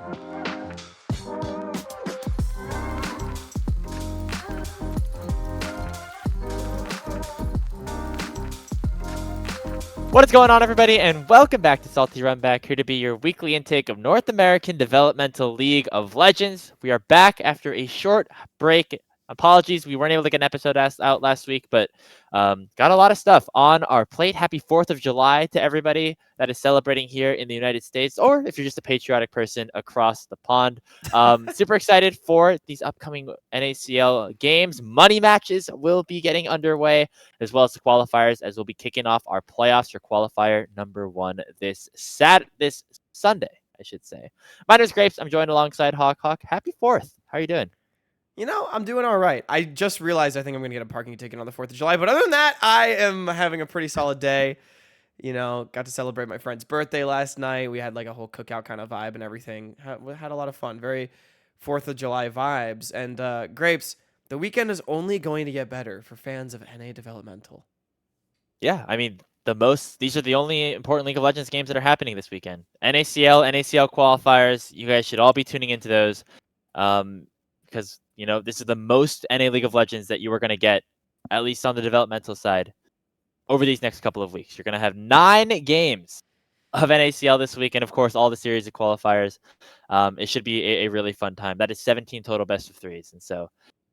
What is going on, everybody, and welcome back to Salty Runback, here to be your weekly intake of North American Developmental League of Legends. We are back after a short break. Apologies, we weren't able to get an episode out last week, but got a lot of stuff on our plate. Happy 4th of July to everybody that is celebrating here in the United States, or if you're just a patriotic person across the pond. Super excited for these upcoming NACL games. Money matches will be getting underway, as well as the qualifiers, as we'll be kicking off our playoffs for qualifier number 1 this Sunday, I should say. My name is Grapes. I'm joined alongside Hawk. Hawk, happy 4th. How are you doing? I'm doing all right. I just realized I think I'm going to get a parking ticket on the 4th of July. But other than that, I am having a pretty solid day. Got to celebrate my friend's birthday last night. We had like a whole cookout kind of vibe and everything. Had a lot of fun. Very 4th of July vibes. And Grapes, the weekend is only going to get better for fans of NA Developmental. Yeah, I mean, these are the only important League of Legends games that are happening this weekend. NACL qualifiers. You guys should all be tuning into those. Because this is the most NA League of Legends that you are going to get, at least on the developmental side, over these next couple of weeks. You're going to have 9 games of NACL this week, and of course, all the series of qualifiers. It should be a really fun time. That is 17 total best of 3s. And so,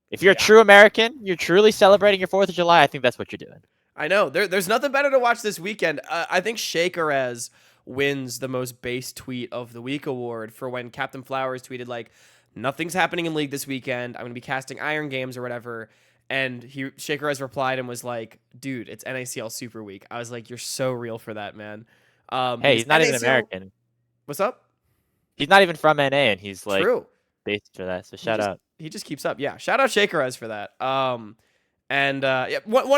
if you're a true American, you're truly celebrating your 4th of July, I think that's what you're doing. I know. There's nothing better to watch this weekend. I think Shakerez wins the most base tweet of the week award for when Captain Flowers tweeted, like, nothing's happening in League this weekend. I'm going to be casting Iron Games or whatever. And Shakerez replied and was like, dude, it's NACL Super Week. I was like, you're so real for that, man. Hey, he's not even American. What's up? He's not even from NA, and he's like True. based for that. So shout out. He just keeps up. Yeah, shout out Shakerez for that. One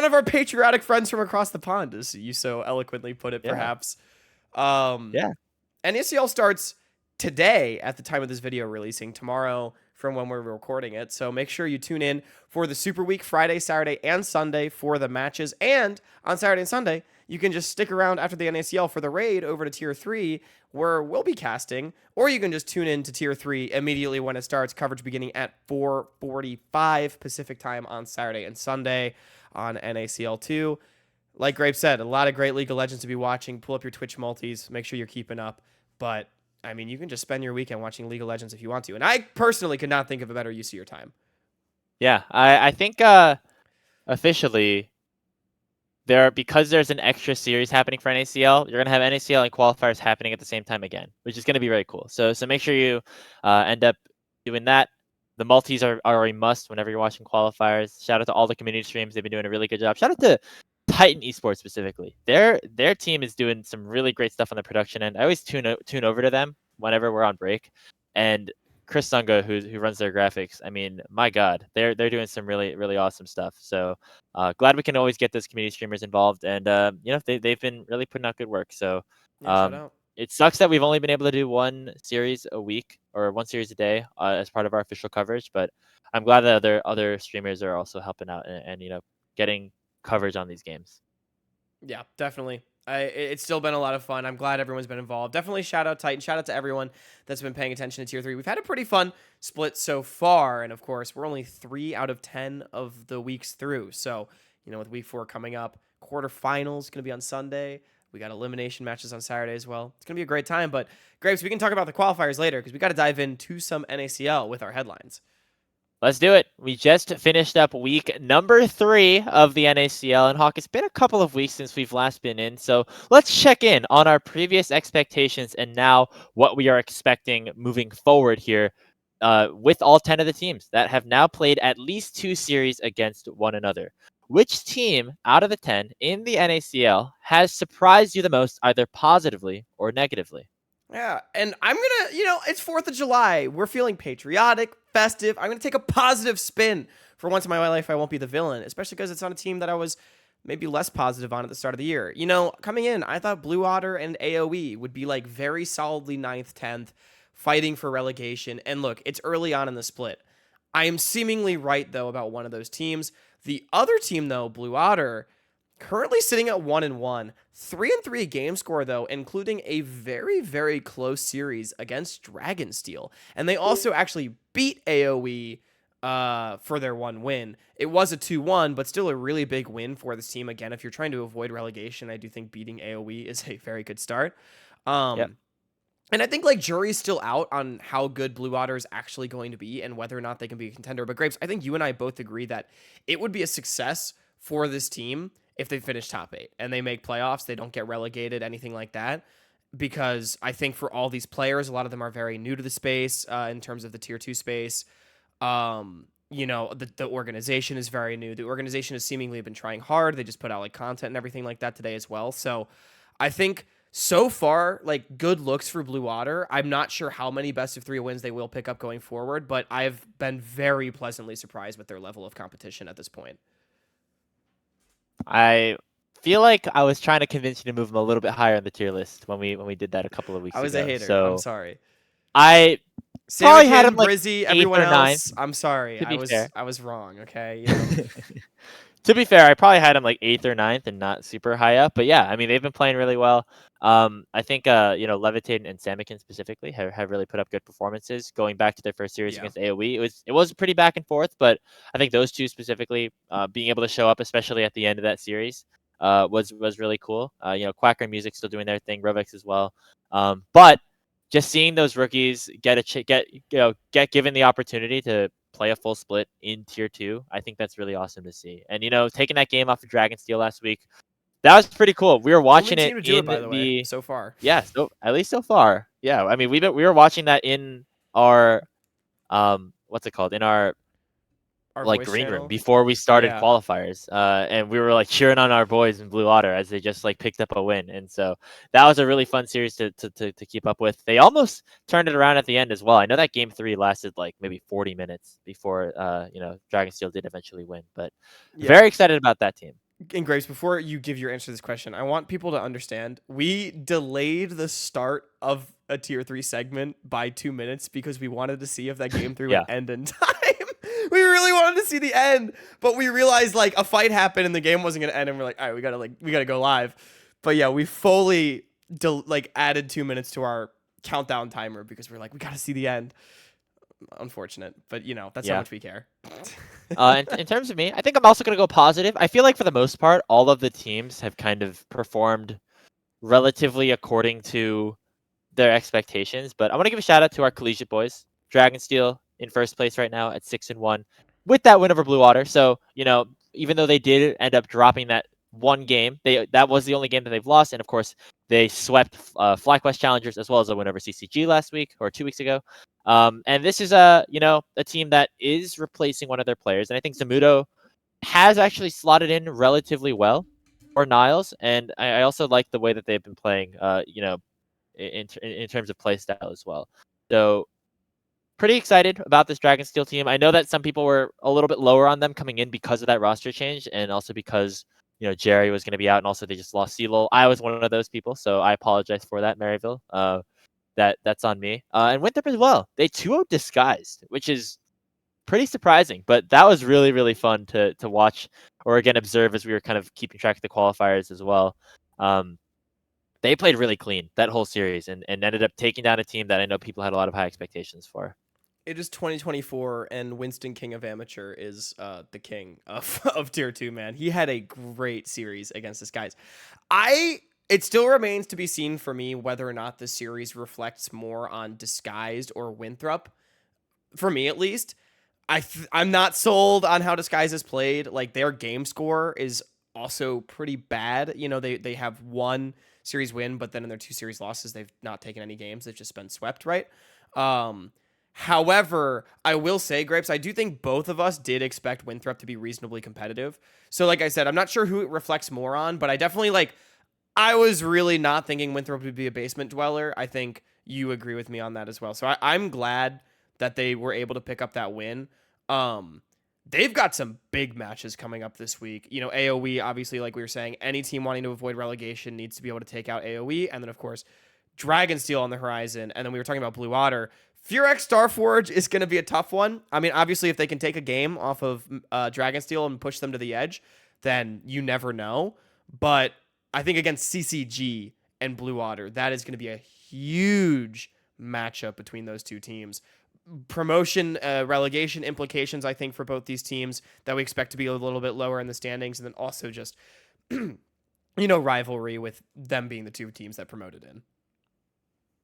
of our patriotic friends from across the pond, as you so eloquently put it, perhaps. NACL starts today at the time of this video releasing, tomorrow from when we're recording it. So make sure you tune in for the Super Week, Friday, Saturday, and Sunday for the matches. And on Saturday and Sunday, you can just stick around after the NACL for the raid over to Tier 3, where we'll be casting, or you can just tune in to Tier 3 immediately when it starts, coverage beginning at 4:45 Pacific time on Saturday and Sunday on NACL 2. Like Grape said, a lot of great League of Legends to be watching. Pull up your Twitch multis, make sure you're keeping up. But, I mean, you can just spend your weekend watching League of Legends if you want to. And I personally could not think of a better use of your time. Yeah, I think officially, because there's an extra series happening for NACL, you're gonna have NACL and qualifiers happening at the same time again, which is gonna be very cool. So make sure you end up doing that. The multis are a must whenever you're watching qualifiers. Shout out to all the community streams; they've been doing a really good job. Shout out to Titan Esports specifically. Their team is doing some really great stuff on the production end. I always tune over to them whenever we're on break, and Chris Sunga, who runs their graphics, I mean, my God, they're doing some really, really awesome stuff. So glad we can always get those community streamers involved, and they've been really putting out good work. So shout out. It sucks that we've only been able to do 1 series a week or 1 series a day as part of our official coverage, but I'm glad that other streamers are also helping out and getting coverage on these games. Yeah, definitely. It's still been a lot of fun. I'm glad everyone's been involved. Definitely shout out Titan. Shout out to everyone that's been paying attention to Tier 3. We've had a pretty fun split so far. And of course, we're only 3 out of 10 of the weeks through. So, with week 4 coming up, quarterfinals going to be on Sunday. We got elimination matches on Saturday as well. It's going to be a great time. But, Graves, we can talk about the qualifiers later because we got to dive into some NACL with our headlines. Let's do it. We just finished up week number 3 of the NACL, and Hawk, it's been a couple of weeks since we've last been in, so let's check in on our previous expectations and now what we are expecting moving forward here with all 10 of the teams that have now played at least 2 series against one another. Which team out of the 10 in the NACL has surprised you the most, either positively or negatively? Yeah, and I'm going to, it's 4th of July. We're feeling patriotic, festive. I'm going to take a positive spin. For once in my life, I won't be the villain, especially because it's on a team that I was maybe less positive on at the start of the year. Coming in, I thought Blue Otter and AoE would be like very solidly 9th, 10th, fighting for relegation. And look, it's early on in the split. I am seemingly right, though, about one of those teams. The other team, though, Blue Otter, Currently sitting at 1-1, 3-3 game score though, including a very, very close series against Dragonsteel. And they also actually beat AoE for their one win. It was a 2-1, but still a really big win for this team. Again, if you're trying to avoid relegation, I do think beating AoE is a very good start. Yep. And I think like jury's still out on how good Blue Water is actually going to be and whether or not they can be a contender. But Grapes, I think you and I both agree that it would be a success for this team if they finish top 8 and they make playoffs, they don't get relegated, anything like that. Because I think for all these players, a lot of them are very new to the space in terms of the tier 2 space. The organization is very new. The organization has seemingly been trying hard. They just put out like content and everything like that today as well. So I think so far, like good looks for Blue Water. I'm not sure how many best of 3 wins they will pick up going forward, but I've been very pleasantly surprised with their level of competition at this point. I feel like I was trying to convince you to move them a little bit higher on the tier list when we did that a couple of I weeks was a ago. hater. I'm So sorry. I probably had him Samakin, like Brizzy, 8th everyone or ninth. else, I'm sorry. To be fair. I was wrong, okay? To be fair, I probably had him like 8th or ninth and not super high up. But yeah, I mean they've been playing really well. I think Levitate and Samikin specifically have really put up good performances. Going back to their first series Yeah. against AoE, it was pretty back and forth, but I think those two specifically, being able to show up, especially at the end of that series, was really cool. Quacker and Music still doing their thing, Rovex as well. But just seeing those rookies get given the opportunity to play a full split in tier 2, I think that's really awesome to see. And taking that game off of Dragonsteel last week, that was pretty cool. We were Only watching it team to do it, in by the way, the so far. yeah, so at least so far. Yeah, I mean we were watching that in our what's it called? In our Our like voice green room channel. before we started Yeah. qualifiers, and we were like cheering on our boys in Blue Water as they just like picked up a win, and so that was a really fun series to keep up with. They almost turned it around at the end as well. I know that game 3 lasted like maybe 40 minutes before Dragonsteel did eventually win, but Yeah. very excited about that team. And Grace, before you give your answer to this question, I want people to understand we delayed the start of a tier 3 segment by 2 minutes because we wanted to see if that game 3 would Yeah, end in time. We really wanted to see the end, but we realized like a fight happened and the game wasn't going to end, and we're like, all right, we got to go live. But yeah, we fully added 2 minutes to our countdown timer because we're like, we got to see the end. Unfortunate, but that's how yeah. much we care. In terms of me, I think I'm also going to go positive. I feel like for the most part, all of the teams have kind of performed relatively according to their expectations. But I want to give a shout out to our collegiate boys, Dragonsteel in first place right now at 6-1, with that win over Blue Water. So even though they did end up dropping that one game, that was the only game that they've lost, and of course they swept FlyQuest Challengers as well as a win over CCG last week or 2 weeks ago. And this is a team that is replacing one of their players, and I think Zamudo has actually slotted in relatively well for Niles, and I also like the way that they've been playing. In terms of play style as well. So pretty excited about this Dragonsteel team. I know that some people were a little bit lower on them coming in because of that roster change, and also because Jerry was going to be out, and also they just lost CeeLo. I was one of those people, so I apologize for that, Maryville. That's on me. And Winthrop as well. They 2-0 disguised, which is pretty surprising, but that was really, really fun to watch or again observe as we were kind of keeping track of the qualifiers as well. They played really clean that whole series and ended up taking down a team that I know people had a lot of high expectations for. It is 2024, and Winston King of Amateur is the king of of tier 2, man. He had a great series against this guys. It still remains to be seen for me whether or not the series reflects more on Disguised or Winthrop. For me, at least, I'm not sold on how Disguised is played. Like their game score is also pretty bad. They have one series win, but then in their 2 series losses, they've not taken any games. They've just been swept, right? However, I will say, Grapes, I do think both of us did expect Winthrop to be reasonably competitive. So, like I said, I'm not sure who it reflects more on, but I definitely I was really not thinking Winthrop would be a basement dweller. I think you agree with me on that as well. So I'm glad that they were able to pick up that win. They've got some big matches coming up this week. AoE, obviously, like we were saying, any team wanting to avoid relegation needs to be able to take out AoE. And then, of course, Dragonsteel on the horizon. And then we were talking about Blue Water. Furex Starforge is going to be a tough one. I mean, obviously, if they can take a game off of Dragonsteel and push them to the edge, then you never know. But I think against CCG and Blue Otter, that is going to be a huge matchup between those two teams. Promotion, relegation implications, I think, for both these teams that we expect to be a little bit lower in the standings, and then also just, rivalry with them being the two teams that promoted in.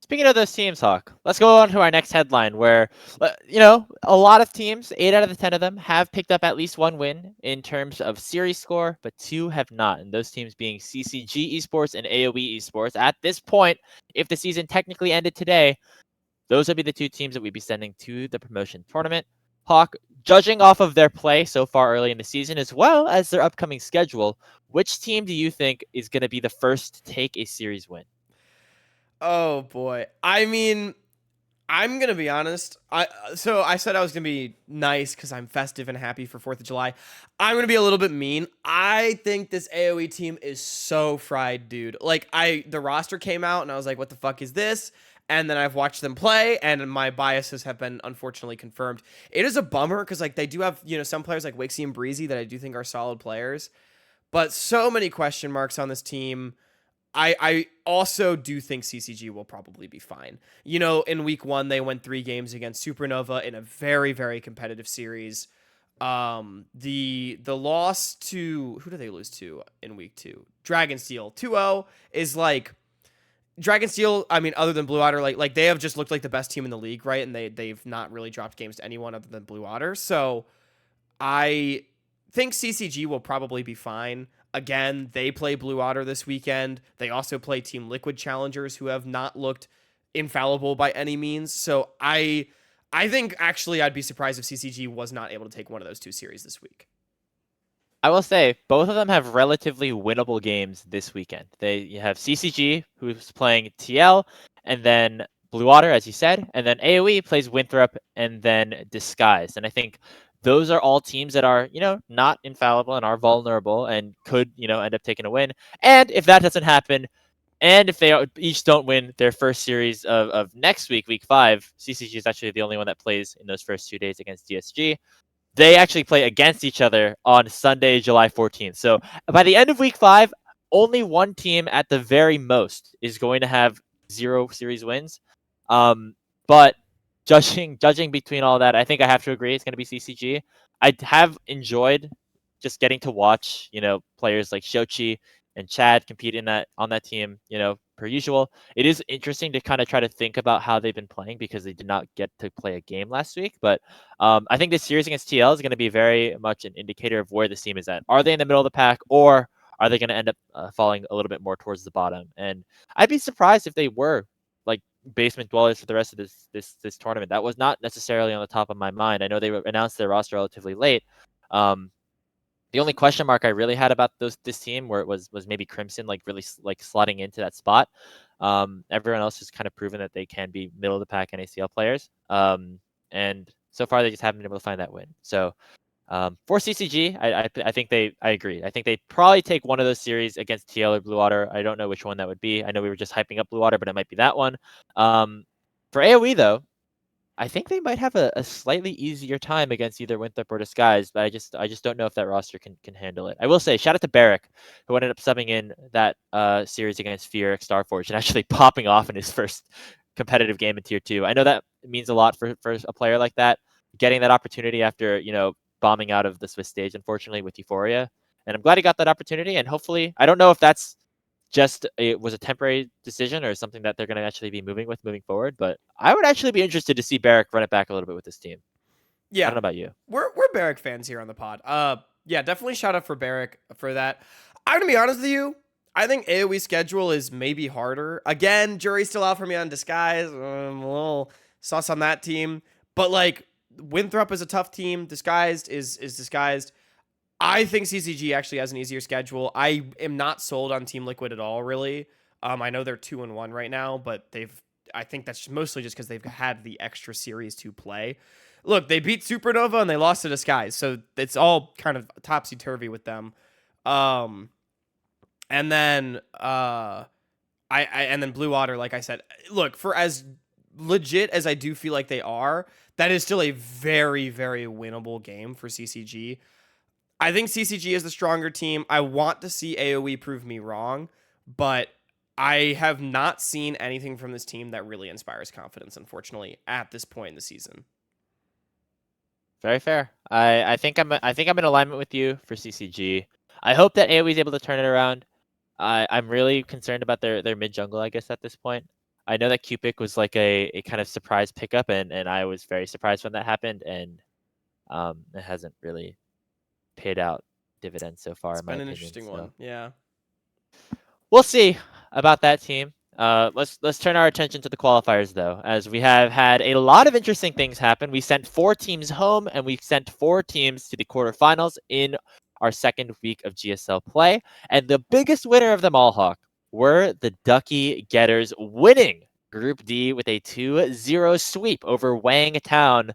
Speaking of those teams, Hawk, let's go on to our next headline where, a lot of teams, 8 out of the 10 of them, have picked up at least one win in terms of series score, but 2 have not. And those teams being CCG Esports and AoE Esports. At this point, if the season technically ended today, those would be the 2 teams that we'd be sending to the promotion tournament. Hawk, judging off of their play so far early in the season, as well as their upcoming schedule, which team do you think is going to be the first to take a series win? Oh boy. I mean, I'm gonna be honest. I said I was gonna be nice because I'm festive and happy for 4th of July. I'm gonna be a little bit mean. I think this AOE team is so fried, dude. Like the roster came out and I was like, what the fuck is this? And then I've watched them play, and my biases have been unfortunately confirmed. It is a bummer because like they do have some players like Wixie and Breezy that I do think are solid players, but so many question marks on this team. I also do think CCG will probably be fine. In week 1, they won 3 games against Supernova in a very, very competitive series. The loss to, who did they lose to in week 2? Dragonsteel 2-0 is like, Dragonsteel, I mean, other than Blue Otter, like they have just looked like the best team in the league, right? And they've not really dropped games to anyone other than Blue Otter. So I think CCG will probably be fine. Again, they play Blue Otter this weekend. They also play Team Liquid Challengers, who have not looked infallible by any means. So I think actually I'd be surprised if CCG was not able to take one of those 2 series this week. I will say both of them have relatively winnable games this weekend. You have CCG, who's playing TL, and then Blue Water, as you said, and then AoE plays Winthrop and then Disguised. And I think those are all teams that are, not infallible and are vulnerable and could, end up taking a win. And if that doesn't happen, and if they each don't win their first series of next week, week 5, CCG is actually the only one that plays in those first 2 days against DSG. They actually play against each other on Sunday, July 14th. So by the end of week 5, only one team at the very most is going to have 0 series wins. But judging between all that, I think I have to agree it's going to be CCG. I have enjoyed just getting to watch, players like Shochi and Chad compete on that team, per usual. It is interesting to kind of try to think about how they've been playing because they did not get to play a game last week. But I think this series against TL is going to be very much an indicator of where this team is at. Are they in the middle of the pack, or are they going to end up falling a little bit more towards the bottom? And I'd be surprised if they were like basement dwellers for the rest of this tournament. That was not necessarily on the top of my mind. I know they announced their roster relatively late. The only question mark I really had about this team where it was maybe Crimson like really like slotting into that spot. Everyone else has kind of proven that they can be middle of the pack NACL players. And so far they just haven't been able to find that win. So for CCG, I think I agree. I think they probably take one of those series against TL or Blue Water. I don't know which one that would be. I know we were just hyping up Blue Water, but it might be that one. For AoE though, I think they might have a slightly easier time against either Winthrop or Disguise, but I just don't know if that roster can handle it. I will say, shout out to Barrick, who ended up subbing in that series against Fear Starforge and actually popping off in his first competitive game in Tier 2. I know that means a lot for a player like that, getting that opportunity after, bombing out of the Swiss stage, unfortunately, with Euphoria. And I'm glad he got that opportunity, and hopefully, I don't know if that's just it was a temporary decision or something that they're going to actually be moving forward. But I would actually be interested to see Barrick run it back a little bit with this team. I don't Yeah, know about you. we're Barrick fans here on the pod. Yeah, definitely shout out for Barrick for that. I'm gonna be honest with you. I think AoE schedule is maybe harder. Again, jury's still out for me on Disguise. I'm a little sus on that team, but like Winthrop is a tough team. Disguised is Disguised. I think CCG actually has an easier schedule. I am not sold on Team Liquid at all, really. I know they're 2-1 right now, but I think that's mostly just because they've had the extra series to play. Look, they beat Supernova and they lost to Disguise, so it's all kind of topsy turvy with them. And then and then Blue Water, like I said, look, for as legit as I do feel like they are, that is still a very, very winnable game for CCG. I think CCG is the stronger team. I want to see AoE prove me wrong, but I have not seen anything from this team that really inspires confidence, unfortunately, at this point in the season. Very fair. I think I'm in alignment with you for CCG. I hope that AoE is able to turn it around. I'm really concerned about their mid jungle, I guess, at this point. I know that Cupic was like a kind of surprise pickup, and I was very surprised when that happened, and it hasn't really paid out dividends so far, It's in my been an opinion. interesting one. So Yeah. we'll see about that team. Let's turn our attention to the qualifiers though, as we have had a lot of interesting things happen. We sent 4 teams home, and we sent 4 teams to the quarterfinals in our second week of GSL play. And the biggest winner of them all, Hawk, were the Ducky Getters, winning Group D with a 2-0 sweep over Wang Town.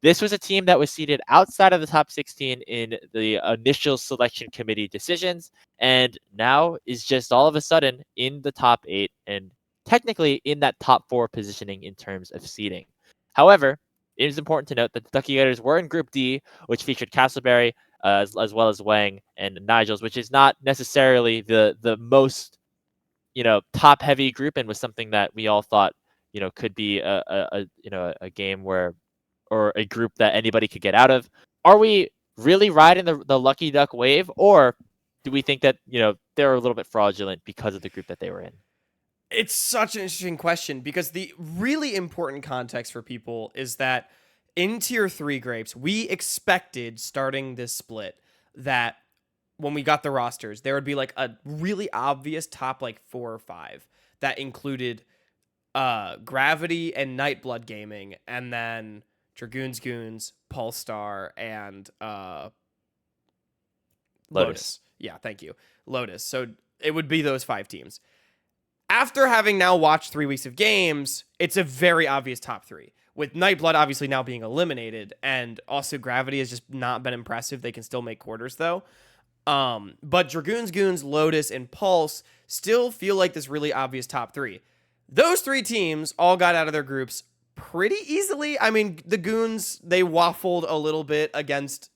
This was a team that was seated outside of the top 16 in the initial selection committee decisions, and now is just all of a sudden in the top 8 and technically in that top 4 positioning in terms of seeding. However, it is important to note that the Ducky Gators were in Group D, which featured Castleberry as well as Wang and Nigel's, which is not necessarily the most top heavy group, and was something that we all thought could be a game where or a group that anybody could get out of. Are we really riding the lucky duck wave, or do we think that they're a little bit fraudulent because of the group that they were in? It's such an interesting question because the really important context for people is that in tier 3 grapes, we expected starting this split that when we got the rosters, there would be like a really obvious top like 4 or 5 that included Gravity and Nightblood Gaming, and then Dragoons Goons, Pulstar, and Lotus. Lotus. Yeah, thank you. Lotus. So it would be those 5 teams. After having now watched 3 weeks of games, it's a very obvious top 3. With Nightblood obviously now being eliminated, and also Gravity has just not been impressive. They can still make quarters though. But Dragoons, Goons, Lotus, and Pulse still feel like this really obvious top 3. Those 3 teams all got out of their groups pretty easily. I mean, the Goons, they waffled a little bit against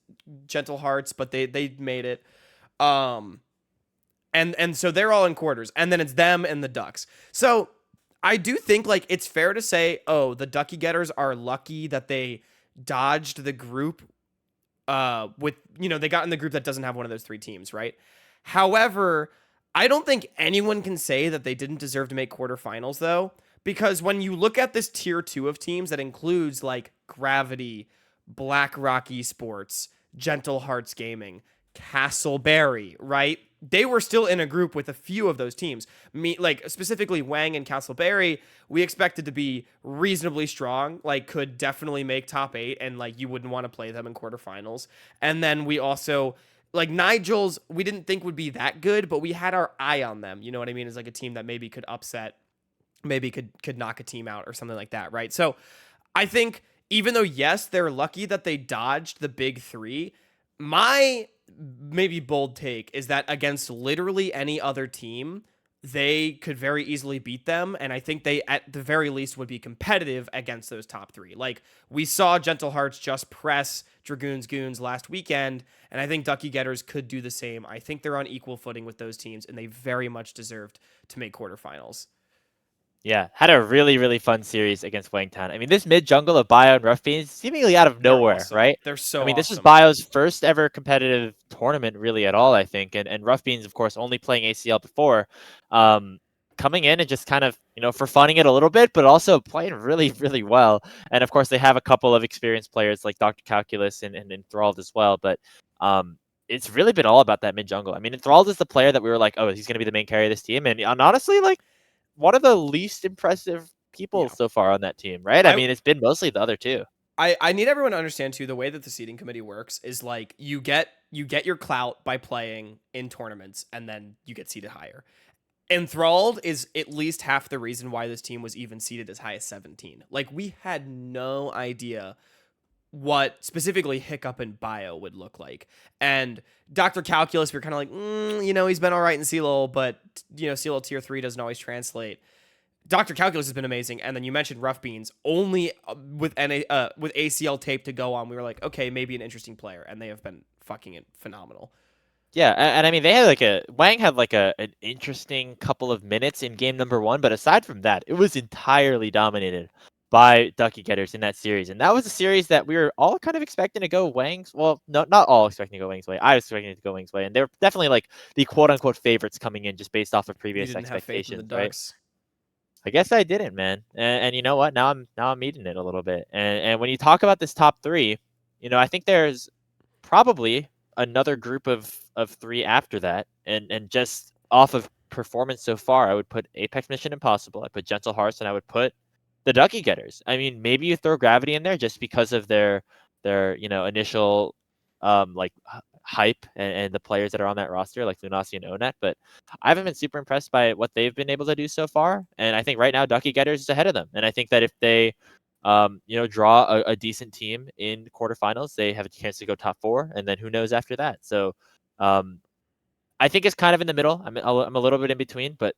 Gentle Hearts, but they made it. And so they're all in quarters, and then it's them and the Ducks. So I do think like it's fair to say, oh, the Ducky Getters are lucky that they dodged the group with they got in the group that doesn't have one of those 3 teams, right? However, I don't think anyone can say that they didn't deserve to make quarterfinals though, because when you look at this tier 2 of teams that includes like Gravity, Black Rock Esports, Gentle Hearts Gaming, Castleberry, right? They were still in a group with a few of those teams. Like specifically Wang and Castleberry, we expected to be reasonably strong, like could definitely make top 8, and like you wouldn't want to play them in quarterfinals. And then we also like Nigel's, we didn't think would be that good, but we had our eye on them. You know what I mean? As like a team that maybe could upset, maybe could knock a team out or something like that, right? So I think even though yes, they're lucky that they dodged the big 3, my maybe bold take is that against literally any other team, they could very easily beat them. And I think they, at the very least, would be competitive against those top 3. Like we saw Gentle Hearts just press Dragoons Goons last weekend, and I think Ducky Getters could do the same. I think they're on equal footing with those teams, and they very much deserved to make quarterfinals. Yeah, had a really, really fun series against Wangtown. I mean, this mid jungle of Bio and Rough Beans seemingly out of They're nowhere, awesome. right? They're I so mean, this was awesome. Bio's first ever competitive tournament, really at all, I think, and Rough Beans, of course, only playing ACL before, um, coming in and just kind of for funning it a little bit, but also playing really, really well. And of course, they have a couple of experienced players like Dr. Calculus and Enthralled as well, but it's really been all about that mid jungle. I mean, Enthralled is the player that we were like, oh, he's going to be the main carry of this team, and honestly, like one of the least impressive people Yeah. so far on that team, right? I I mean, it's been mostly the other 2. I need everyone to understand too, the way that the seating committee works is like you get your clout by playing in tournaments, and then you get seated higher. Enthralled is at least half the reason why this team was even seated as high as 17. Like we had no idea what specifically Hiccup and Bio would look like. And Dr. Calculus, we are kind of like, he's been all right in CELO, but CELO tier 3 doesn't always translate. Dr. Calculus has been amazing, and then you mentioned Rough Beans. Only with ACL tape to go on, we were like, okay, maybe an interesting player, and they have been fucking phenomenal. Yeah, and I mean they had like a Wang had like an interesting couple of minutes in game number 1, but aside from that, it was entirely dominated by Ducky Getters in that series. And that was a series that we were all kind of expecting to go Wang's. Well, no, not all expecting to go Wang's way. I was expecting it to go Wang's way, and they were definitely like the quote unquote favorites coming in just based off of You previous didn't have faith in the expectations, right? Ducks. I guess I didn't, man. And you know what? Now I'm eating it a little bit. And when you talk about this top 3, I think there's probably another group of 3 after that. And just off of performance so far, I would put Apex Mission Impossible, I put Gentle Hearts, and I would put the Ducky Getters. I mean, maybe you throw Gravity in there just because of their initial like hype and the players that are on that roster, like Lunasi and Onet, but I haven't been super impressed by what they've been able to do so far. And I think right now Ducky Getters is ahead of them. And I think that if they draw a decent team in quarterfinals, they have a chance to go top 4, and then who knows after that. So um, I think it's kind of in the middle. I'm a little bit in between, but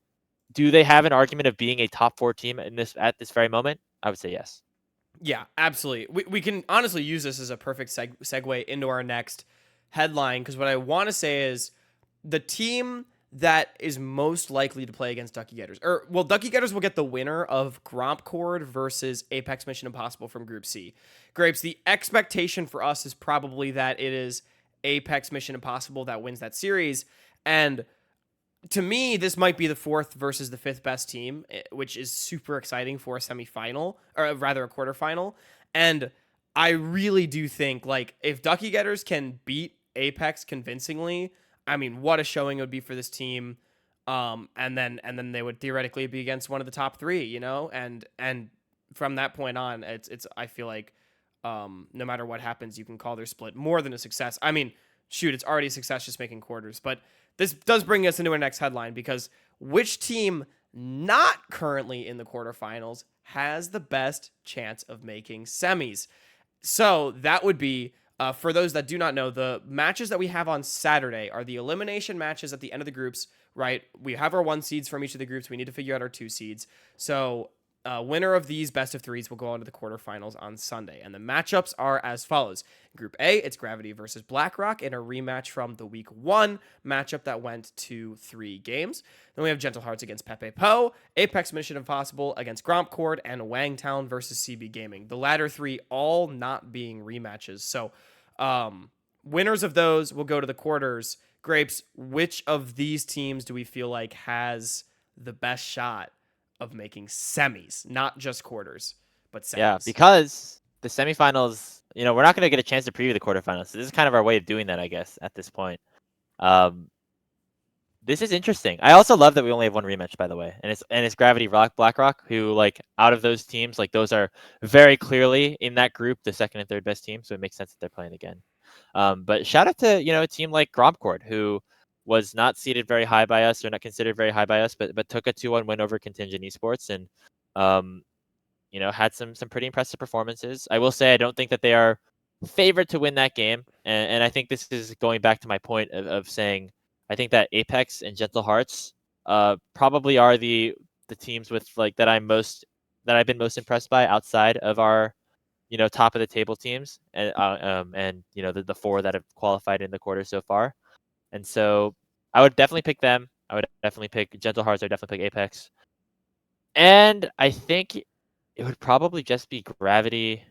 do they have an argument of being a top 4 team at this very moment? I would say yes. Yeah, absolutely. We can honestly use this as a perfect segue into our next headline, because what I want to say is the team that is most likely to play against Ducky Getters, or well, Ducky Getters will get the winner of Gromp Cord versus Apex Mission Impossible from Group C. Grapes, the expectation for us is probably that it is Apex Mission Impossible that wins that series. And to me, this might be the 4th versus the 5th best team, which is super exciting for a semifinal, or rather a quarterfinal. And I really do think, like, if Ducky Getters can beat Apex convincingly, I mean, what a showing it would be for this team. And then they would theoretically be against one of the top 3, and from that point on, it's I feel like no matter what happens, you can call their split more than a success. I mean, shoot, it's already a success just making quarters, but this does bring us into our next headline, because which team not currently in the quarterfinals has the best chance of making semis? So that would be, for those that do not know, the matches that we have on Saturday are the elimination matches at the end of the groups, right? We have our 1 seeds from each of the groups. We need to figure out our 2 seeds. So winner of these best of 3s will go on to the quarterfinals on Sunday. And the matchups are as follows. Group A, it's Gravity versus BlackRock in a rematch from the week 1 matchup that went to 3 games. Then we have Gentle Hearts against Pepe Po, Apex Mission Impossible against Gromp Cord, and Wangtown versus CB Gaming. The latter 3 all not being rematches. So winners of those will go to the quarters. Grapes, which of these teams do we feel like has the best shot of making semis, not just quarters, but Yeah, semis? because the semifinals, we're not going to get a chance to preview the quarterfinals. So this is kind of our way of doing that, I guess, at this point. Um, This is interesting. I also love that we only have 1 rematch, by the way, and it's Gravity Rock BlackRock, who like out of those teams, like those are very clearly in that group the 2nd and 3rd best team, so it makes sense that they're playing again. But shout out to a team like Gromcord, who was not seeded very high by us, or not considered very high by us, but took a 2-1 win over Contingent Esports, and um, had some pretty impressive performances. I will say I don't think that they are favored to win that game, and I think this is going back to my point of saying I think that Apex and Gentle Hearts probably are the teams with like that I've been most impressed by outside of our top of the table teams, and the 4 that have qualified in the quarter so far. And so I would definitely pick them. I would definitely pick Gentle Hearts. I would definitely pick Apex. And I think it would probably just be Gravity,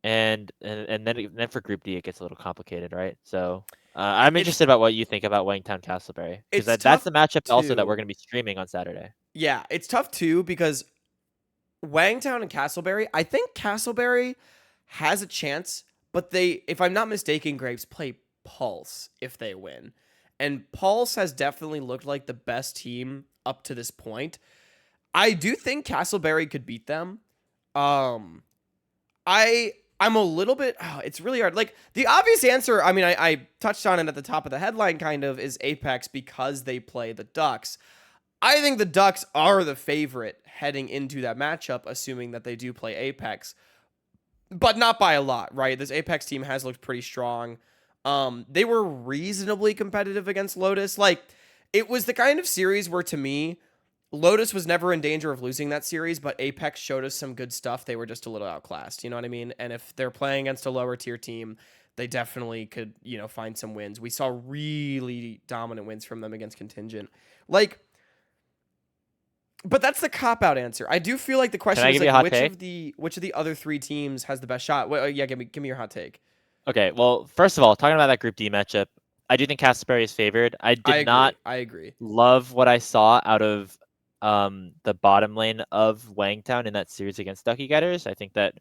and then for Group D it gets a little complicated, right? So I'm It's interested about what you think about Wangtown Castleberry, because it's that's tough the matchup also that we're to going to be streaming on Saturday. Yeah, it's tough too, because Wangtown and Castleberry, I think Castleberry has a chance, but they, if I'm not mistaken, Grapes play Pulse if they win. And Pulse has definitely looked like the best team up to this point. I do think Castleberry could beat them. Um I'm a little bit, it's really hard. Like, the obvious answer, I mean, I touched on it at the top of the headline kind of, is Apex, because they play the Ducks. I think the Ducks are the favorite heading into that matchup, assuming that they do play Apex, but not by a lot, right? This Apex team has looked pretty strong. They were reasonably competitive against Lotus. Like, it was the kind of series where, to me, Lotus was never in danger of losing that series, but Apex showed us some good stuff. They were just a little outclassed, you know what I mean? And if they're playing against a lower tier team, they definitely could, find some wins. We saw really dominant wins from them against Contingent. Like, but that's the cop out answer. I do feel like the Can question I is give you like a hot take? which of the other three teams has the best shot? Well, yeah, give me your hot take. Okay, well, first of all, talking about that Group D matchup, I do think Castleberry is favored. I I did not agree. I agree. love what I saw out of the bottom lane of Wangtown in that series against Ducky Getters. I think that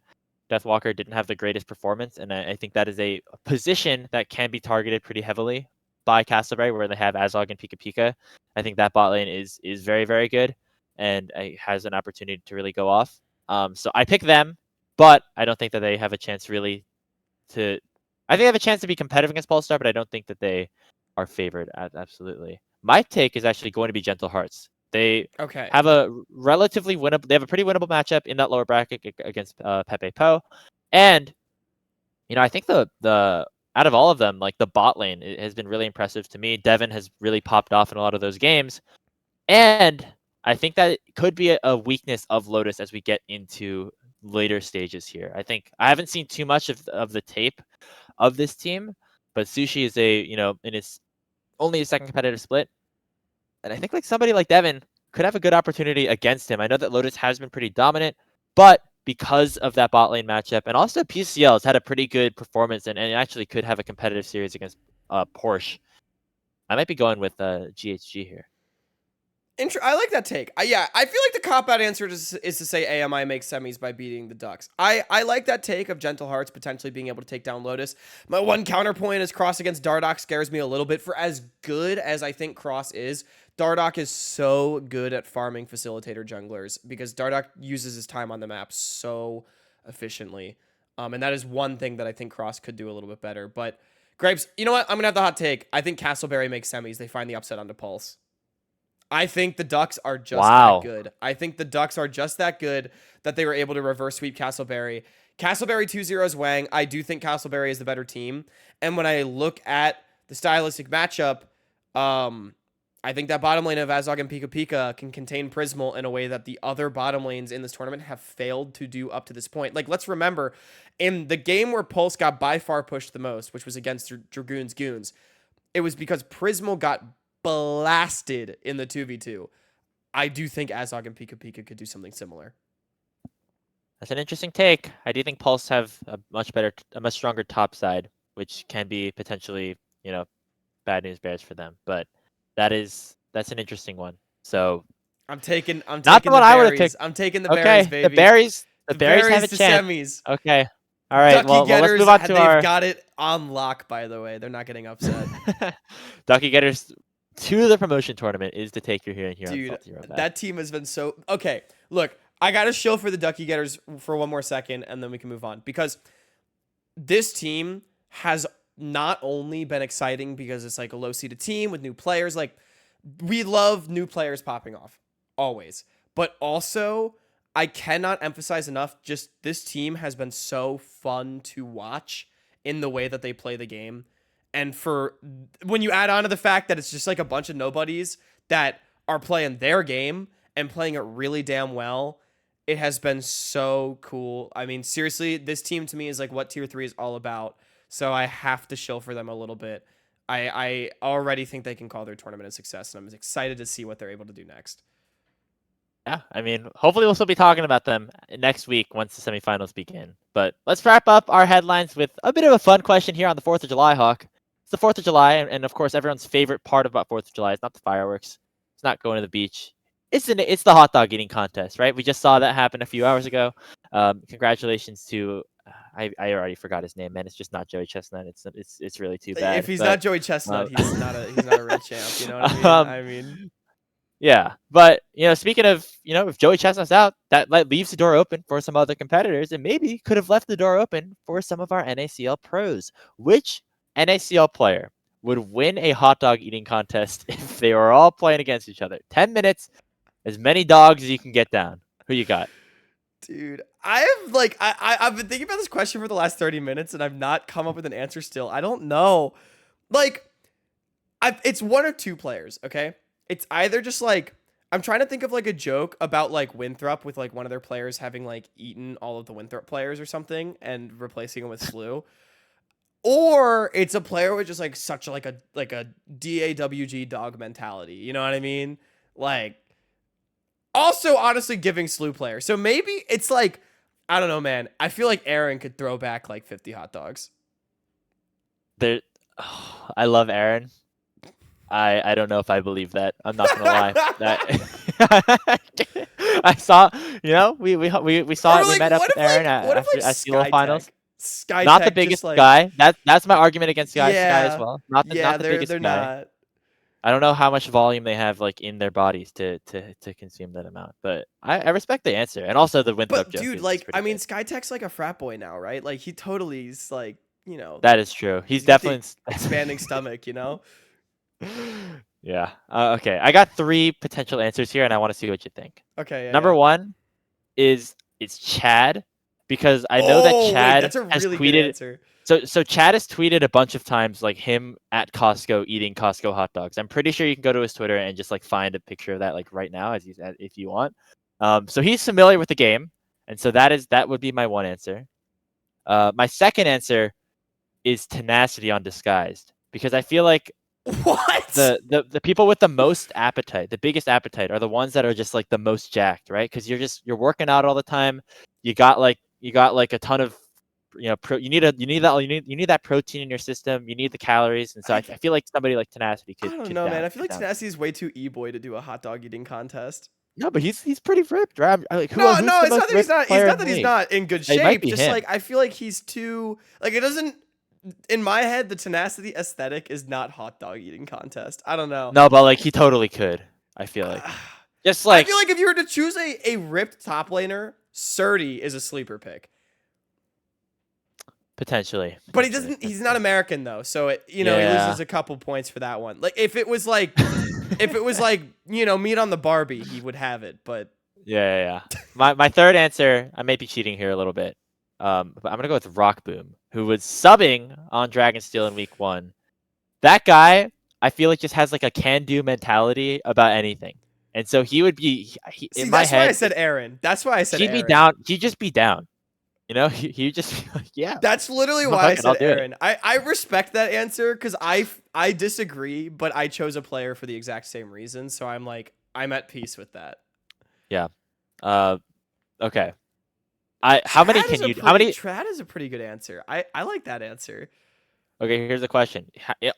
Deathwalker didn't have the greatest performance, and I think that is a position that can be targeted pretty heavily by Castleberry, where they have Azog and Pika Pika. I think that bot lane is very, very good, and it has an opportunity to really go off. So I pick them, but I don't think that they have a chance really to. I think they have a chance to be competitive against Polestar, but I don't think that they are favored. Absolutely. My take is actually going to be Gentle Hearts. They Okay. have a relatively winnable. They have a pretty winnable matchup in that lower bracket against Pepe Po, and I think the out of all of them, like the bot lane has been really impressive to me. Devin has really popped off in a lot of those games, and I think that it could be a weakness of Lotus as we get into later stages here. I think I haven't seen too much of the tape of this team, but Sushi is in his only his second competitive split, and I think like somebody like Devin could have a good opportunity against him. I know that Lotus has been pretty dominant, but because of that bot lane matchup, and also PCL has had a pretty good performance and actually could have a competitive series against Porsche. I might be going with GHG here. I like that take. Yeah, I feel like the cop out answer is to say AMI makes semis by beating the Ducks. I like that take of Gentle Hearts potentially being able to take down Lotus. My one counterpoint is Cross against Dardoch scares me a little bit. For as good as I think Cross is, Dardoch is so good at farming facilitator junglers because Dardoch uses his time on the map so efficiently. And that is one thing that I think Cross could do a little bit better. But Grapes, you know what? I'm gonna have the hot take. I think Castleberry makes semis. They find the upset onto Pulse. I think the Ducks are just that Wow. good. I think the Ducks are just that good that they were able to reverse sweep Castleberry. Castleberry 2-0's Wang. I do think Castleberry is the better team. And when I look at the stylistic matchup, I think that bottom lane of Azog and Pika Pika can contain Prismal in a way that the other bottom lanes in this tournament have failed to do up to this point. Like, let's remember, in the game where Pulse got by far pushed the most, which was against Dragoon's Goons, it was because Prismal got blasted in the 2v2. I do think Azog and Pika Pika could do something similar. That's an interesting take. I do think Pulse have a much stronger top side, which can be potentially, bad news bears for them. But that's an interesting one. So I'm taking not the the one I would have berries. picked. I'm taking the berries, Okay, the baby. berries. The The berries have berries a to chance. semis. Okay. All right. Ducky Well, let's Getters, move on to they've our got it on lock, by the way. They're not getting upset. Ducky Getters to the promotion tournament is the take you're hearing here on Dude, Salty Runback. that team has been so... Okay, look, I got to shill for the Ducky Getters for one more second, and then we can move on. Because this team has not only been exciting because it's like a low-seeded team with new players. Like, we love new players popping off, always. But also, I cannot emphasize enough, just this team has been so fun to watch in the way that they play the game. And for when you add on to the fact that it's just like a bunch of nobodies that are playing their game and playing it really damn well, it has been so cool. I mean, seriously, this team to me is like what tier 3 is all about. So I have to shill for them a little bit. I already think they can call their tournament a success, and I'm excited to see what they're able to do next. Yeah, I mean, hopefully we'll still be talking about them next week once the semifinals begin. But let's wrap up our headlines with a bit of a fun question here on the 4th of July, Hawk. It's the 4th of July, and of course, everyone's favorite part about 4th of July is not the fireworks. It's not going to the beach. It's the hot dog eating contest, right? We just saw that happen a few hours ago. Congratulations to I already forgot his name, man. It's just not Joey Chestnut. It's really too bad. If he's But, not Joey Chestnut, he's not a real champ. You know what I mean? um, I mean, yeah, but speaking of, if Joey Chestnut's out, that leaves the door open for some other competitors, and maybe could have left the door open for some of our NACL pros. Which NACL player would win a hot dog eating contest if they were all playing against each other? 10 minutes, as many dogs as you can get down. Who you got? dude, I've been thinking about this question for the last 30 minutes, and I've not come up with an answer still. I don't know. Like, it's one or two players, okay? It's either just like I'm trying to think of like a joke about like Winthrop with like one of their players having like eaten all of the Winthrop players or something and replacing them with Slew. or it's a player with just like such like a DAWG dog mentality. You know what I mean? Like, also honestly giving slew player. So maybe it's like, I don't know, man. I feel like Aaron could throw back like 50 hot dogs. There, I love Aaron. I don't know if I believe that. I'm not gonna lie. That I saw, we saw Or it. We like, met up with Aaron what if after like at CELO finals. Not the Skytech just biggest like, guy. That's my argument against Sky as yeah, well. Not the biggest they're guy. not. I don't know how much volume they have like in their bodies to consume that amount, but I respect the answer, and also the Winthrop But joke dude, is like, pretty I mean, good. Skytech's like a frat boy now, right? Like, he totally is like, That is true. He's he's got the definitely expanding stomach, yeah. Okay, I got three potential answers here, and I want to see what you think. Okay, yeah, Number yeah. one is it's Chad, because I know that Oh, wait, Chad that's a has really good tweeted. answer. So Chad has tweeted a bunch of times like him at Costco eating Costco hot dogs. I'm pretty sure you can go to his Twitter and just like find a picture of that like right now if you want. So he's familiar with the game, and so that would be my one answer. My second answer is tenacity on Disguised, because I feel like What? the people with the most appetite, the biggest appetite, are the ones that are just like the most jacked, right? Because you're working out all the time. You got like a ton of you need that protein in your system. You need the calories, and so I feel like somebody like tenacity I could don't could know, man. down I feel could like down. Tenacity is way too e-boy to do a hot dog eating contest. No, but he's pretty ripped, right? Like No, who's no, the it's most not that he's ripped not. It's player not in that the he's league? not in good It might shape. be Just him. like I feel like he's too like it doesn't. In my head, the Tenacity aesthetic is not hot dog eating contest. I don't know. No, but like he totally could. I feel like just I like feel like if you were to choose a ripped top laner, Surdy is a sleeper pick. potentially, But he doesn't. He's not potentially. American though, so he Yeah. loses a couple points for that one. Like if it was like meat on the Barbie, he would have it. But Yeah. My third answer, I may be cheating here a little bit. But I'm gonna go with Rock Boom, who was subbing on Dragonsteel in week 1. That guy, I feel like just has like a can-do mentality about anything, and so he would be see, in my that's why I head. said Aaron. That's why I said He'd be Aaron. down. He'd just be down. He'd just be like, yeah, That's literally why I fuck it, I'll said do it. Aaron. I respect that answer because I disagree, but I chose a player for the exact same reason. So I'm at peace with that. Yeah. Uh, okay. How many can you? How many? Trad is a pretty good answer. I like that answer. Okay, here's the question.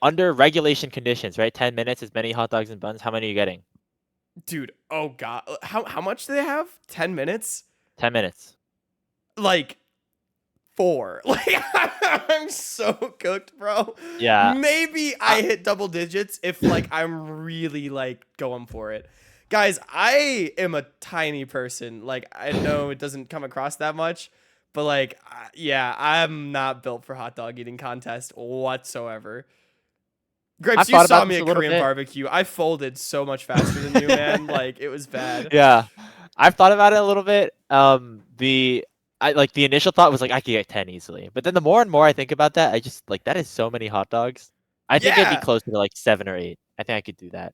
Under regulation conditions, right? 10 minutes, as many hot dogs and buns. How many are you getting? Dude, oh god. How much do they have? 10 minutes? 10 minutes. Like 4. Like I'm so cooked, bro. Yeah. Maybe I hit double digits if like I'm really like going for it. Guys, I am a tiny person. Like I know it doesn't come across that much, but like yeah, I'm not built for hot dog eating contest whatsoever. I've Grapes, you thought saw about me this a at little Korean bit. barbecue. I folded so much faster than you, man. Like it was bad. Yeah. I've thought about it a little bit. The initial thought was like I could get 10 easily. But then the more and more I think about that, I just like that is so many hot dogs. I think it'd be Yeah. closer to like 7 or 8. I think I could do that.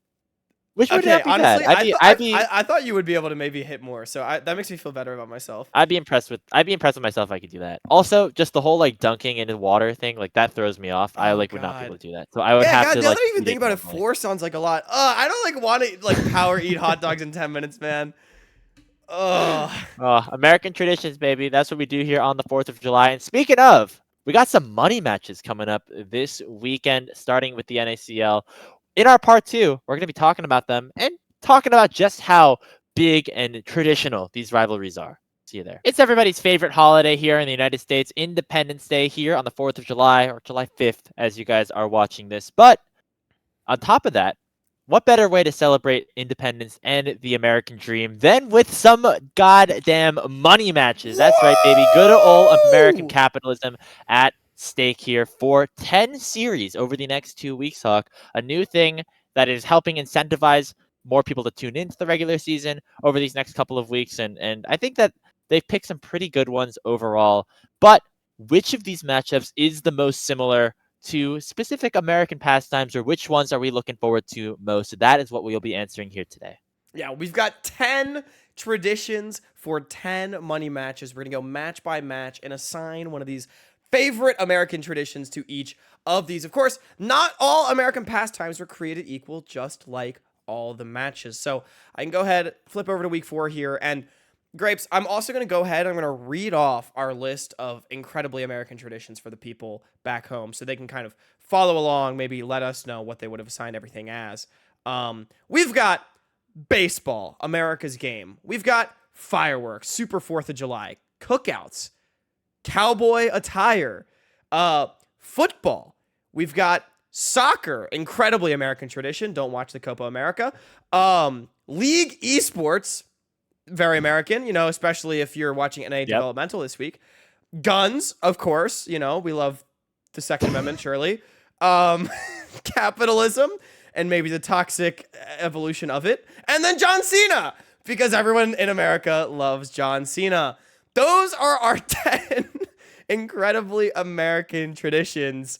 Which would Okay, not be bad. honestly, I'd I be thought I'd be I thought you would be able to maybe hit more. So that makes me feel better about myself. I'd be impressed with myself if I could do that. Also, just the whole like dunking into water thing, like that throws me off. I Oh like would not be able god. to do that. So I would Yeah, have god, to now like that I even eat think it about it, normally. 4 sounds like a lot. I don't like want to like power eat hot dogs in 10 minutes, man. Ugh. American traditions, baby. That's what we do here on the 4th of July. And speaking of, we got some money matches coming up this weekend, starting with the NACL. In our part 2, we're going to be talking about them and talking about just how big and traditional these rivalries are. See you there. It's everybody's favorite holiday here in the United States, Independence Day here on the 4th of July, or July 5th, as you guys are watching this. But on top of that, what better way to celebrate independence and the American dream than with some goddamn money matches? That's right, baby. Good old American Woo! capitalism at stake here for 10 series over the next 2 weeks, Hawk. A new thing that is helping incentivize more people to tune into the regular season over these next couple of weeks. And I think that they've picked some pretty good ones overall. But which of these matchups is the most similar to specific American pastimes, or which ones are we looking forward to most? That is what we'll be answering here today. Yeah, we've got 10 traditions for 10 money matches. We're going to go match by match and assign one of these favorite American traditions to each of these. Of course, not all American pastimes were created equal, just like all the matches. So I can go ahead, flip over to week 4 here, and Grapes, I'm also going to go ahead, I'm going to read off our list of incredibly American traditions for the people back home so they can kind of follow along, maybe let us know what they would have assigned everything as. We've got baseball, America's game. We've got fireworks, Super 4th of July, cookouts, cowboy attire, football. We've got soccer, incredibly American tradition. Don't watch the Copa America. League esports, very American, especially if you're watching NA developmental this week. Guns, of course, we love the Second Amendment, surely. Capitalism, and maybe the toxic evolution of it. And then John Cena, because everyone in America loves John Cena. Those are our 10 incredibly American traditions.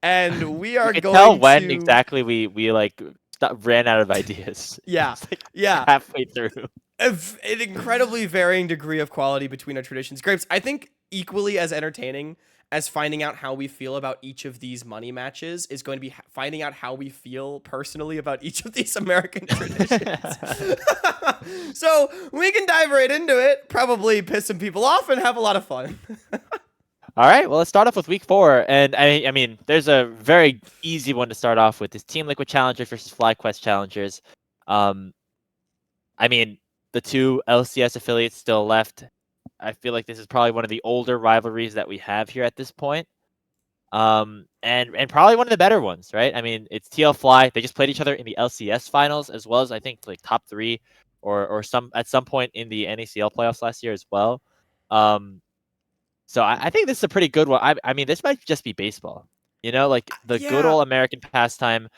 And we are You can going tell when to... exactly we ran out of ideas. Yeah, Like halfway through. An incredibly varying degree of quality between our traditions. Grapes, I think equally as entertaining as finding out how we feel about each of these money matches is going to be finding out how we feel personally about each of these American traditions. So we can dive right into it, probably piss some people off, and have a lot of fun. All right, well, let's start off with week 4. And I mean, there's a very easy one to start off with. This Team Liquid Challengers versus FlyQuest Challengers. I mean, the 2 LCS affiliates still left. I feel like this is probably one of the older rivalries that we have here at this point. And probably one of the better ones, right? I mean, it's TL Fly. They just played each other in the LCS finals, as well as I think like top 3 or some at some point in the NACL playoffs last year as well. So I think this is a pretty good one. I mean, this might just be baseball. Like the good old American pastime,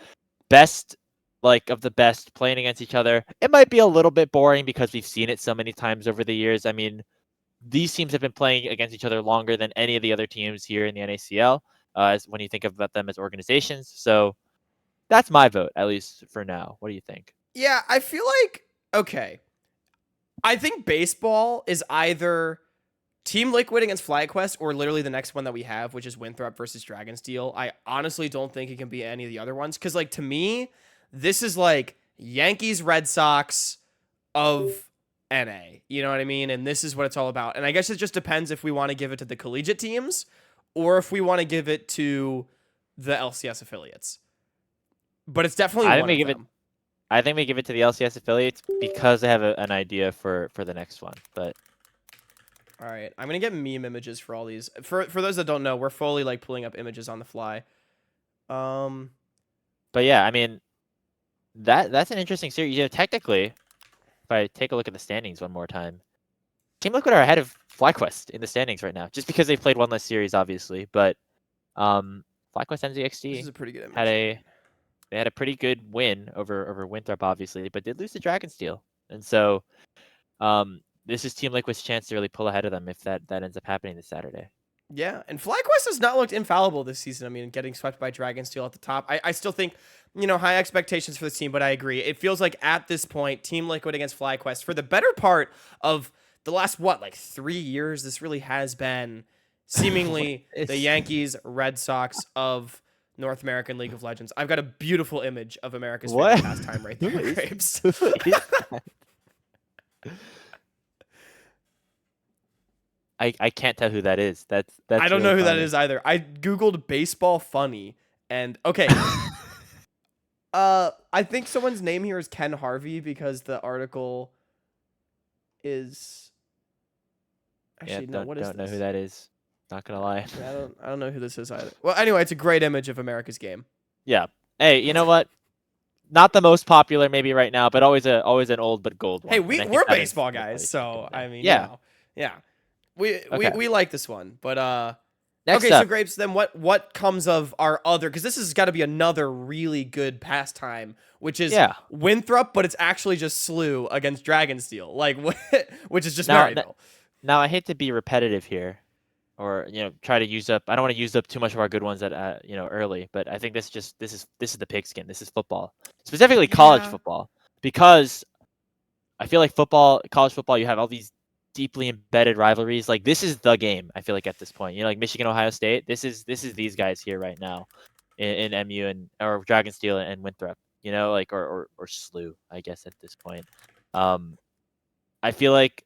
best of the best playing against each other. It might be a little bit boring because we've seen it so many times over the years. I mean, these teams have been playing against each other longer than any of the other teams here in the NACL, as when you think about them as organizations. So that's my vote, at least for now. What do you think? Yeah, I feel like, okay. I think baseball is either Team Liquid against FlyQuest or literally the next one that we have, which is Winthrop versus Dragonsteel. I honestly don't think it can be any of the other ones. Because, to me, this is like Yankees, Red Sox of NA. You know what I mean? And this is what it's all about. And I guess it just depends if we want to give it to the collegiate teams or if we want to give it to the LCS affiliates. But it's definitely one of them. I think we give it to the LCS affiliates because they have an idea for the next one. But all right, I'm gonna get meme images for all these. For those that don't know, we're fully pulling up images on the fly. But yeah, I mean, that's an interesting series. Technically, if I take a look at the standings one more time, Team Liquid are ahead of FlyQuest in the standings right now, just because they've played one less series, obviously. But FlyQuest NZXT this is a pretty good image. They had a pretty good win over Winthrop, obviously, but did lose to Dragonsteel. And so this is Team Liquid's chance to really pull ahead of them if that ends up happening this Saturday. Yeah, and FlyQuest has not looked infallible this season. I mean, getting swept by Dragonsteel at the top. I still think, high expectations for this team, but I agree. It feels like at this point, Team Liquid against FlyQuest, for the better part of the last, 3 years, this really has been seemingly the Yankees, Red Sox of North American League of Legends. I've got a beautiful image of America's favorite pastime right there, Grapes. I can't tell who that is. That's I don't really know who funny. that is either. I googled baseball funny, and okay. I think someone's name here is Ken Harvey because the article is. Actually, no. What is this? Don't know who that is. Not gonna lie. I don't know who this is either. Well, anyway, it's a great image of America's game. Yeah. Hey, you know what? Not the most popular maybe right now, but always an old but gold one. Hey, we're baseball guys, so I mean, yeah. We like this one, but Next okay, up. so Grapes, then what comes of our other? Because this has got to be another really good pastime, which is Winthrop, but it's actually just Slew against Dragonsteel, which is just Maryville. Now I hate to be repetitive here, or try to use up. I don't want to use up too much of our good ones at early, but I think this is the pigskin. This is football, specifically college football, because I feel like college football, you have all these deeply embedded rivalries. Like this is the game. I feel like at this point, like Michigan, Ohio State. This is these guys here right now, in MU and or Dragonsteel and Winthrop. Like or SLU, I guess at this point. I feel like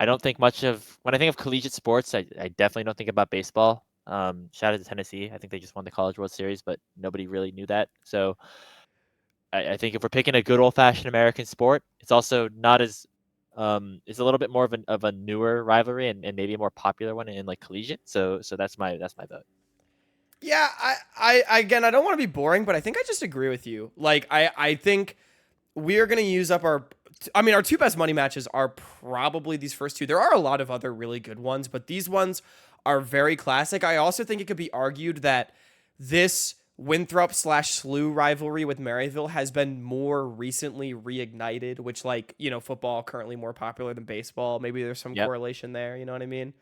I don't think much of when I think of collegiate sports. I definitely don't think about baseball. Shout out to Tennessee. I think they just won the College World Series, but nobody really knew that. So I think if we're picking a good old fashioned American sport, it's also not as it's a little bit more of a newer rivalry and maybe a more popular one in like collegiate. So that's my vote. Yeah, I again, I don't want to be boring, but I think I just agree with you. Like, I think we are going to use up our. I mean, our two best money matches are probably these first two. There are a lot of other really good ones, but these ones are very classic. I also think it could be argued that this Winthrop slash SLU rivalry with Maryville has been more recently reignited, which, like, football currently more popular than baseball. Maybe there's some Yep. correlation there. You know what I mean?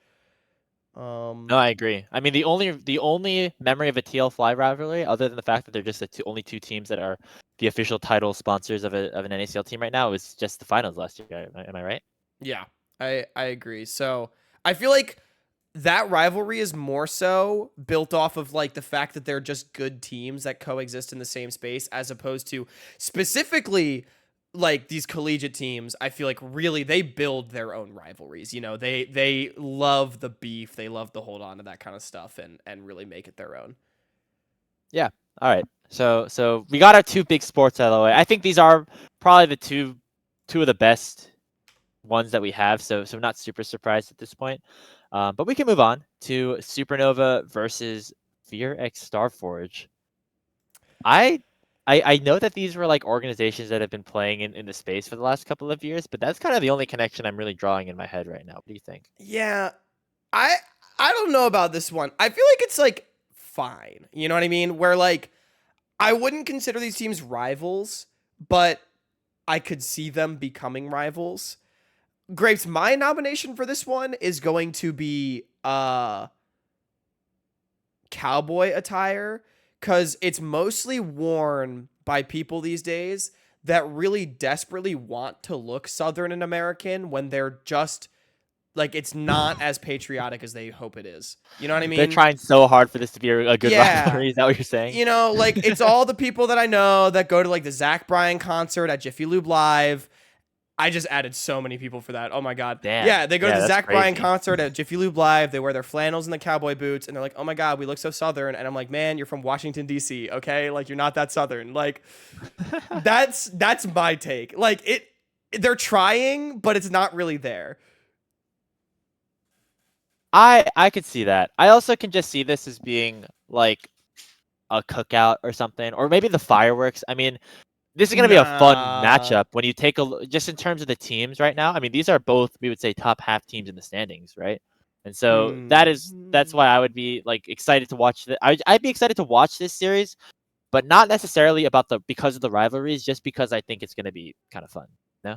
No, I agree. I mean, the only memory of a TL Fly rivalry, other than the fact that they're just only two teams that are the official title sponsors of an NACL team right now, is just the finals last year. Am I right? Yeah, I agree. So I feel like that rivalry is more so built off of like the fact that they're just good teams that coexist in the same space, as opposed to specifically like these collegiate teams. I feel like really they build their own rivalries. They love the beef, they love to hold on to that kind of stuff and really make it their own. Yeah. All right. So we got our two big sports out of the way. I think these are probably the two of the best ones that we have. So not super surprised at this point. But we can move on to Supernova versus Fear X Starforge. I I know that these were like organizations that have been playing in the space for the last couple of years, but that's kind of the only connection I'm really drawing in my head right now. What do you think? Yeah, I I don't know about this one. I feel like it's like fine. You know what I mean? Where like I wouldn't consider these teams rivals, but I could see them becoming rivals. Grapes, my nomination for this one is going to be cowboy attire, cuz it's mostly worn by people these days that really desperately want to look Southern and American when they're just like it's not as patriotic as they hope it is. You know what I They're mean? trying so hard for this to be a good Yeah. rivalry. Is that what you're saying? Like it's all the people that I know that go to like the Zach Bryan concert at Jiffy Lube Live. I just added so many people for that. Oh my god. Damn. Yeah, they go to Yeah, the that's Zach Bryan crazy. concert at Jiffy Lube Live. They wear their flannels and the cowboy boots, and they're like, "Oh my god, we look so Southern." And I'm like, "Man, you're from Washington D.C. Okay, like you're not that Southern." Like that's my take. Like they're trying, but it's not really there. I could see that. I also can just see this as being like a cookout or something, or maybe the fireworks. I mean, this is gonna be a fun Nah. matchup when you take just in terms of the teams right now. I mean, these are both we would say top half teams in the standings, right? And so that's Hmm. why I would be like excited to watch I'd be excited to watch this series, but not necessarily about the because of the rivalries, just because I think it's gonna be kind of fun. No.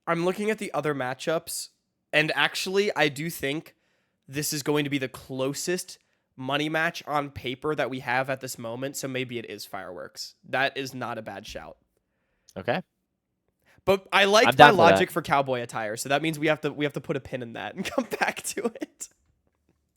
I'm looking at the other matchups, and actually, I do think this is going to be the closest money match on paper that we have at this moment. So maybe it is fireworks. That is not a bad shout. Okay. But I I'm liked my down for that. logic for cowboy attire, so that means we have to put a pin in that and come back to it.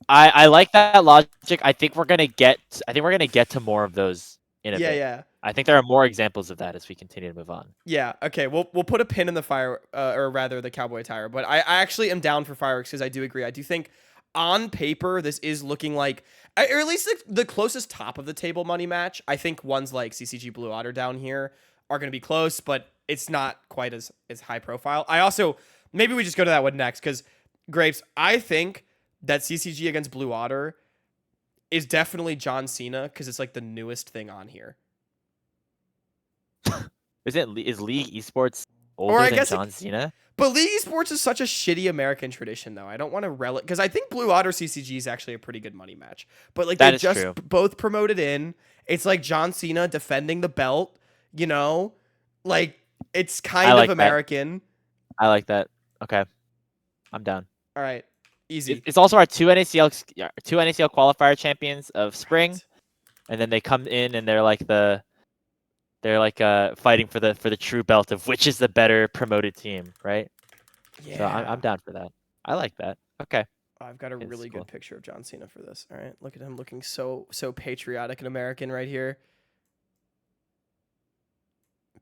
I like that logic. I think we're gonna get to more of those in a Yeah, bit. yeah. I think there are more examples of that as we continue to move on. Yeah, okay. We'll put a pin in the fire, or rather the cowboy attire. But I actually am down for fireworks because I do agree. I do think on paper this is looking like, or at least the closest top of the table money match. I think ones like CCG Blue Otter down here are going to be close, but it's not quite as high profile. I also maybe we just go to that one next because Grapes. I think that CCG against Blue Otter is definitely John Cena because it's like the newest thing on here. Is League Esports Or older I than guess John Cena? But League Esports is such a shitty American tradition, though. I don't want to relic because I think Blue Otter CCG is actually a pretty good money match. But like they That is just true. both promoted in. It's like John Cena defending the belt. You know, like it's I kind of like that. American. I like that. Okay, I'm down. All right, easy. It's also our two NACL qualifier champions of spring, Right. and then they come in and they're like the They're like fighting for the true belt of which is the better promoted team, right? So I'm Yeah. down for that. I like that. Okay, I've got a it's really good cool. picture of John Cena for this. All right, look at him looking so patriotic and American right here.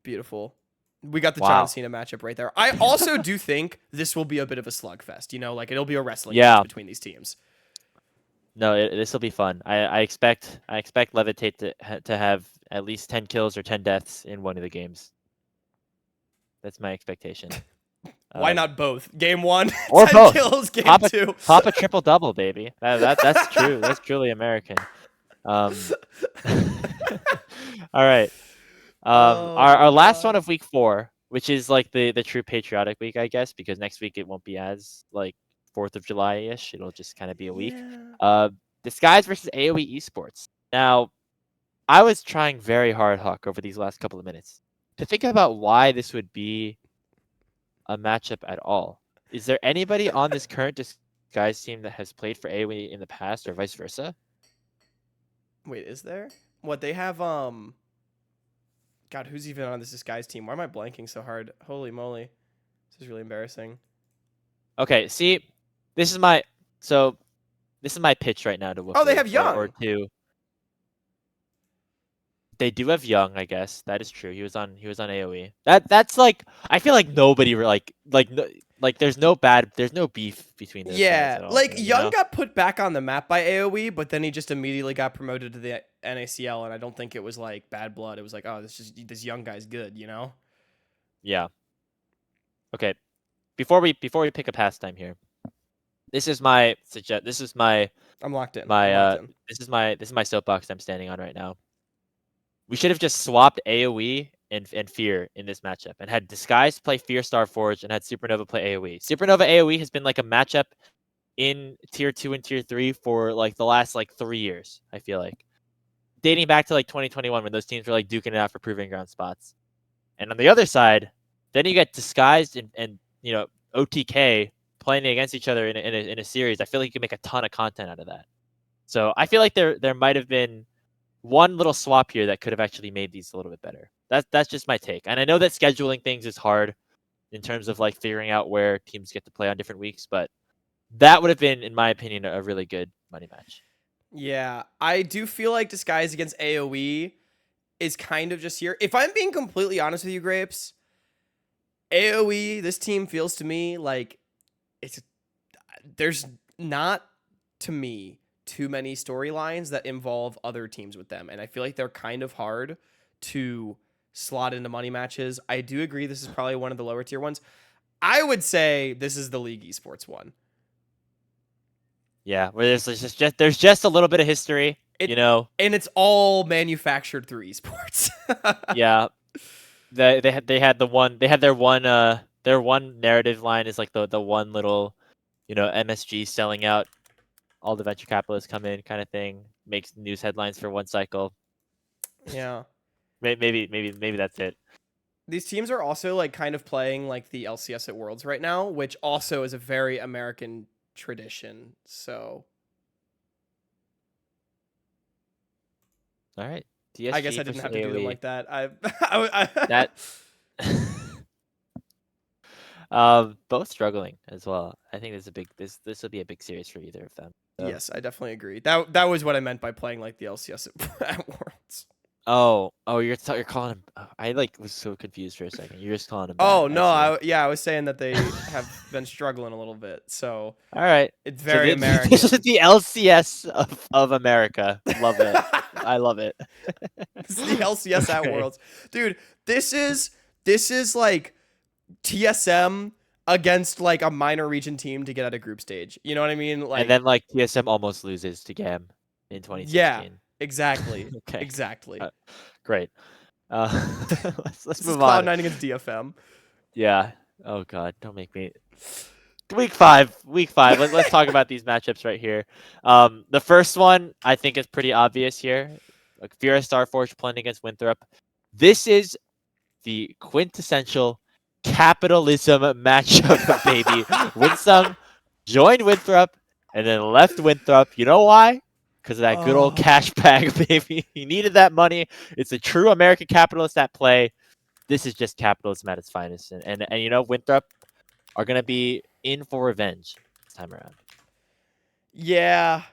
Beautiful. We got the John Wow. Cena matchup right there. I also do think this will be a bit of a slugfest. Like it'll be a wrestling match Yeah. between these teams. No, this will be fun. I expect Levitate to have at least 10 kills or 10 deaths in one of the games. That's my expectation. Why Um, not both? Game one, or 10 both. kills. Game Pop a two. pop a triple double, baby. That's true. That's truly American. Um, all right. Oh Our my last one god. of week 4, which is like the true patriotic week, I guess, because next week it won't be as like 4th of July ish. It'll just kind of be a week. Yeah. Disguise versus AOE esports. Now, I was trying very hard, Huck, over these last couple of minutes to think about why this would be a matchup at all. Is there anybody on this current Disguise team that has played for AOE in the past or vice versa? Wait, is there? What they have? God, who's even on this Disguise team? Why am I blanking so hard? Holy moly, this is really embarrassing. Okay, see, this is my so this is my pitch right now to Oh, they Woofoo have or Young. to they do have Young, I guess. That is true. He was on AOE. That's like I feel like nobody like no, like there's no beef between those guys Yeah, at all like here, you Young know? got put back on the map by AOE, but then he just immediately got promoted to the NACL, and I don't think it was like bad blood. It was like, oh, this young guy's good. Yeah. Okay. Before we pick a pastime here. This is I'm locked in. I'm my locked in. this is my soapbox I'm standing on right now. We should have just swapped AoE and Fear in this matchup and had Disguise play Fear Star Forge and had Supernova play AoE. Supernova AoE has been like a matchup in tier 2 and tier 3 for like the last like 3 years, I feel like. Dating back to like 2021 when those teams were like duking it out for proving ground spots. And on the other side, then you get Disguised and OTK playing against each other in a series. I feel like you can make a ton of content out of that. So I feel like there might have been one little swap here that could have actually made these a little bit better. That's just my take. And I know that scheduling things is hard in terms of like figuring out where teams get to play on different weeks, but that would have been, in my opinion, a really good money match. Yeah, I do feel like Disguise against AOE is kind of just here. If I'm being completely honest with you, Grapes, AOE, this team feels to me like it's there's not to me too many storylines that involve other teams with them, and I feel like they're kind of hard to slot into money matches. I do agree this is probably one of the lower tier ones. I would say this is the League Esports one. Yeah, where there's just a little bit of history, you It know. and it's all manufactured through esports. Yeah, they had their one narrative line is like the one little, MSG selling out, all the venture capitalists come in kind of thing, makes news headlines for one cycle. Yeah. Maybe that's it. These teams are also like kind of playing like the LCS at Worlds right now, which also is a very American tradition. So All right, I guess DSG I didn't versus have to do them AOE. like that. I That both struggling as well. I think this will be a big series for either of them. So. Yes, I definitely agree. That was what I meant by playing like the LCS at Worlds. Oh, you're calling him. I like was so confused for a second. You're just calling him bad. Oh I no, see. I was saying that they have been struggling a little bit. So All right. it's So very this is American. the LCS of America. Love it. I love it. This is the LCS at Okay. Worlds. Dude, this is like TSM against like a minor region team to get out of group stage. You know what I mean? And Like then like TSM almost loses to GAM in yeah, 2016. exactly. Okay. Exactly. Great. Uh, let's This is move on. Cloud9 against DFM. Yeah. Oh God, don't make me. Week 5. Week 5. Let's talk about these matchups right here. The first one I think is pretty obvious here. Like Fira Starforge playing against Winthrop. This is the quintessential capitalism matchup, baby. Winsung joined Winthrop and then left Winthrop. You know why? because of that good old Oh, cash bag, baby. He needed that money. It's a true American capitalist at play. This is just capitalism at its finest, and you know Winthrop are gonna be in for revenge this time around. yeah.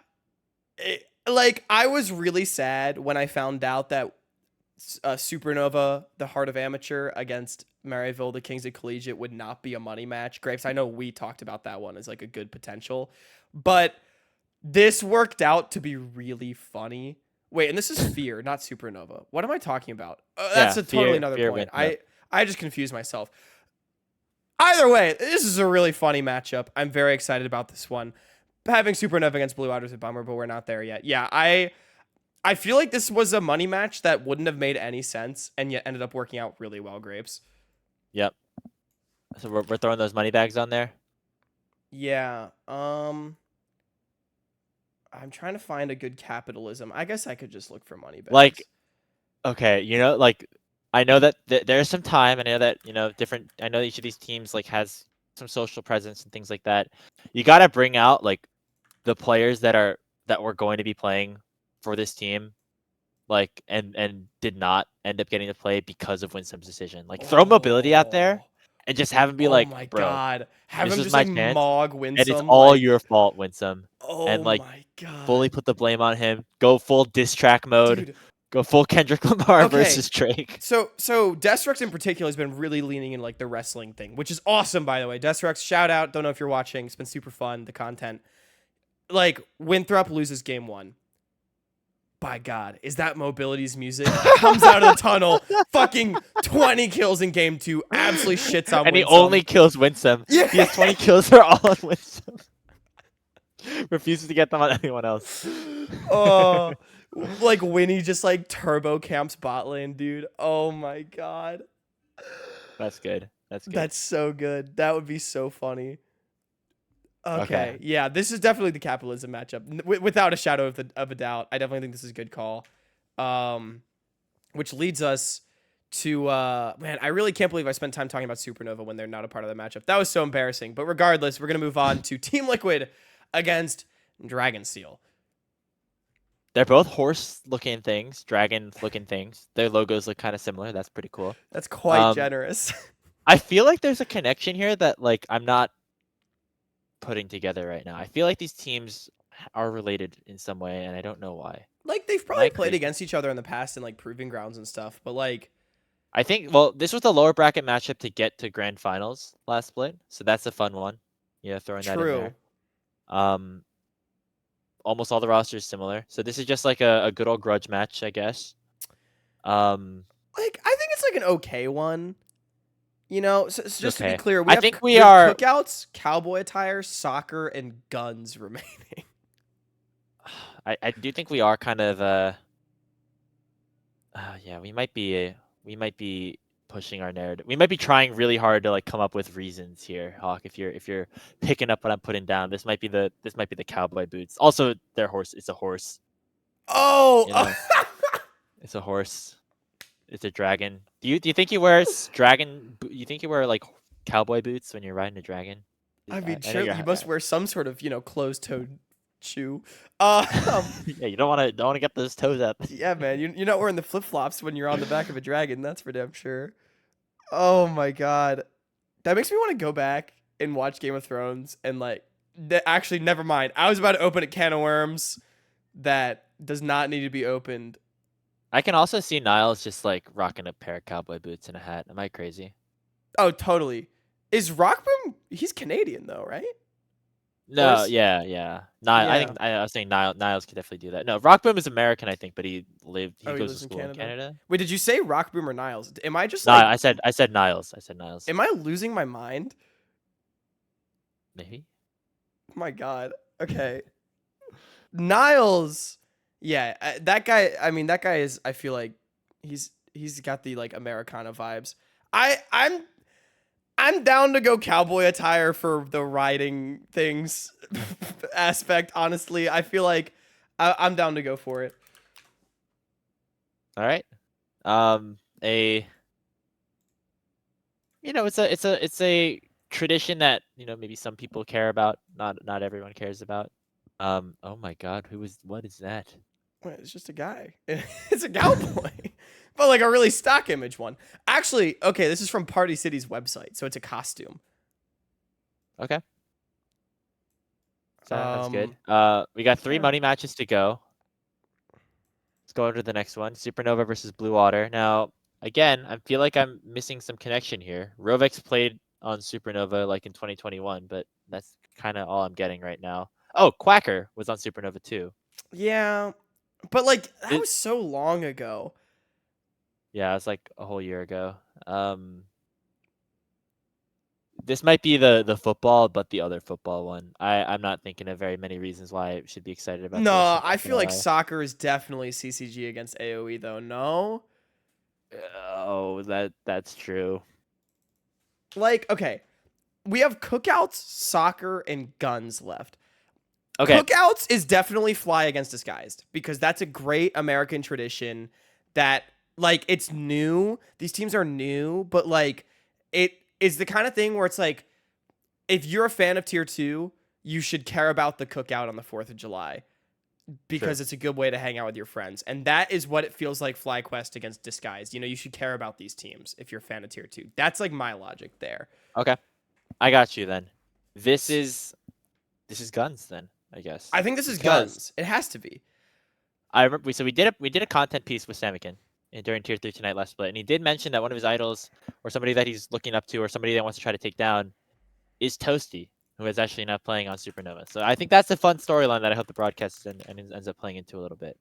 Like, I was really sad when I found out that Supernova, the Heart of Amateur, against Maryville, the Kings of Collegiate, would not be a money match. Grapes, I know we talked about that one as like a good potential, but this worked out to be really funny. Wait, and this is Fear, not Supernova. What am I talking about? That's Yeah, a totally another fear point. Winthrop. I just confused myself. Either way, this is a really funny matchup. I'm very excited about this one. Having Supernova against Blue Otter is a bummer, but we're not there yet. Yeah, I feel like this was a money match that wouldn't have made any sense, and yet ended up working out really well, Grapes. Yep. So we're throwing those money bags on there. Yeah. I'm trying to find a good capitalism. I guess I could just look for money Like, bags. okay, you know, like I know that there's some time. I know that different. I know each of these teams like has some social presence and things like that. You got to bring out like the players that were going to be playing for this team, like and did not end up getting to play because of Winsom's decision. Like throw mobility out there Oh. and just have him be Oh like, my bro, god. Have this him is just my like chance, Mog and it's Winsome all like your fault, Winsome, and oh like my fully god. put the blame on him. Go full diss track mode. Dude. Go full Kendrick Lamar Okay. versus Drake. So Destruct in particular has been really leaning in like the wrestling thing, which is awesome by the way. Destruct, shout out. Don't know if you're watching. It's been super fun, the content. Like Winthrop loses game 1. By God, is that Mobility's music? Comes out of the tunnel, fucking 20 kills in game 2, absolutely shits on And he only Winsome. kills Winsome. Yeah. He has 20 kills are all on Winsome. Refuses to get them on anyone else. Oh, like Winnie just like turbo camps bot lane, dude. Oh my God. That's good. That's good. That's so good. That would be so funny. Okay. Okay, yeah, this is definitely the capitalism matchup, without a shadow of a doubt. I definitely think this is a good call. Which leads us to man, I really can't believe I spent time talking about Supernova when they're not a part of the matchup. That was so embarrassing. But regardless, we're gonna move on to Team Liquid against Dragon Steel. They're both horse-looking things, dragon-looking things. Their logos look kind of similar. That's pretty cool. That's quite Um, generous. I feel like there's a connection here that like I'm not putting together right now. I feel like these teams are related in some way, and I don't know why. Like they've Am probably I played crazy? against each other in the past in like proving grounds and stuff, but like I think well, this was the lower bracket matchup to get to grand finals last split, so that's a fun one. Yeah, throwing that in true. there. Um, almost all the rosters similar, so this is just like a good old grudge match, I guess. Um, Like I think it's like an okay one. You know, so just to be okay. clear, I think we we have are. cookouts, cowboy attire, soccer, and guns remaining. I do think we are kind of yeah, we might be pushing our narrative. We might be trying really hard to like come up with reasons here, Hawk. If you're picking up what I'm putting down, this might be the cowboy boots. Also, their horse. It's a horse. Oh, You know, it's a horse. It's a dragon. Do you think he wears you think you wear like cowboy boots when you're riding a dragon? I mean, I know surely you're. you must wear some sort of closed-toed shoe. Um, Yeah, you don't want to get those toes out. yeah, man, you're not wearing the flip-flops when you're on the back of a dragon. That's for damn sure. Oh my God, that makes me want to go back and watch Game of Thrones and like. Actually, never mind. I was about to open a can of worms that does not need to be opened. I can also see Niles just like rocking a pair of cowboy boots and a hat. Am I crazy? Oh, totally. Is Rockboom? He's Canadian though, right? Or No, is yeah, yeah. Nile, I yeah? think I was saying Niles could definitely do that. No, Rockboom is American, I think, but he Oh, he goes to lives in school in Canada. Canada. Wait, did you say Rockboom or Niles? Am I just No, like, I said Niles. I said Niles. am I losing my mind? Maybe. Oh my God. Okay, Niles. Yeah, that guy. I mean, that guy is. I feel like he's got the like Americana vibes. I'm down to go cowboy attire for the riding things aspect. Honestly, I feel like I'm down to go for it. All right. A it's a tradition that maybe some people care about, not everyone cares about. Oh my God, what is that? Wait, it's just a guy. It's a cowboy, but like a really stock image one. Actually, okay, this is from Party City's website, so it's a costume. Okay, sounds good. Um, We got I'm three trying to. money matches to go. Let's go to the next one. Supernova versus Blue Water. Now, again, I feel like I'm missing some connection here. Rovex played on Supernova like in 2021, but that's kind of all I'm getting right now. Oh, Quacker was on Supernova too. Yeah, but like that Th- was so long ago. Yeah, it's like a whole year ago. This might be the football, but the other football one. I'm not thinking of very many reasons why I should be excited about this. No, I'm I not feel gonna like lie. soccer is definitely CCG against AOE though. No, Oh, that's true. like okay, we have cookouts, soccer, and guns left. Okay, Cookouts is definitely fly against disguised because that's a great American tradition that like it's new. These teams are new, but like it is the kind of thing where it's like if you're a fan of tier 2, you should care about the cookout on the 4th of July true. because it's a good way to hang out with your friends. And that is what it feels like FlyQuest against Disguised. You know, you should care about these teams if you're a fan of tier 2. That's like my logic there. Okay, I got you then. This is this is guns then, I guess, I think this is because guns. It has to be. I remember we did a content piece with Samikin during Tier 3 Tonight Let's Play, and he did mention that one of his idols or somebody that he's looking up to or somebody that wants to try to take down is Toasty, who is actually not playing on Supernova. So I think that's a fun storyline that I hope the broadcast and ends up playing into a little bit.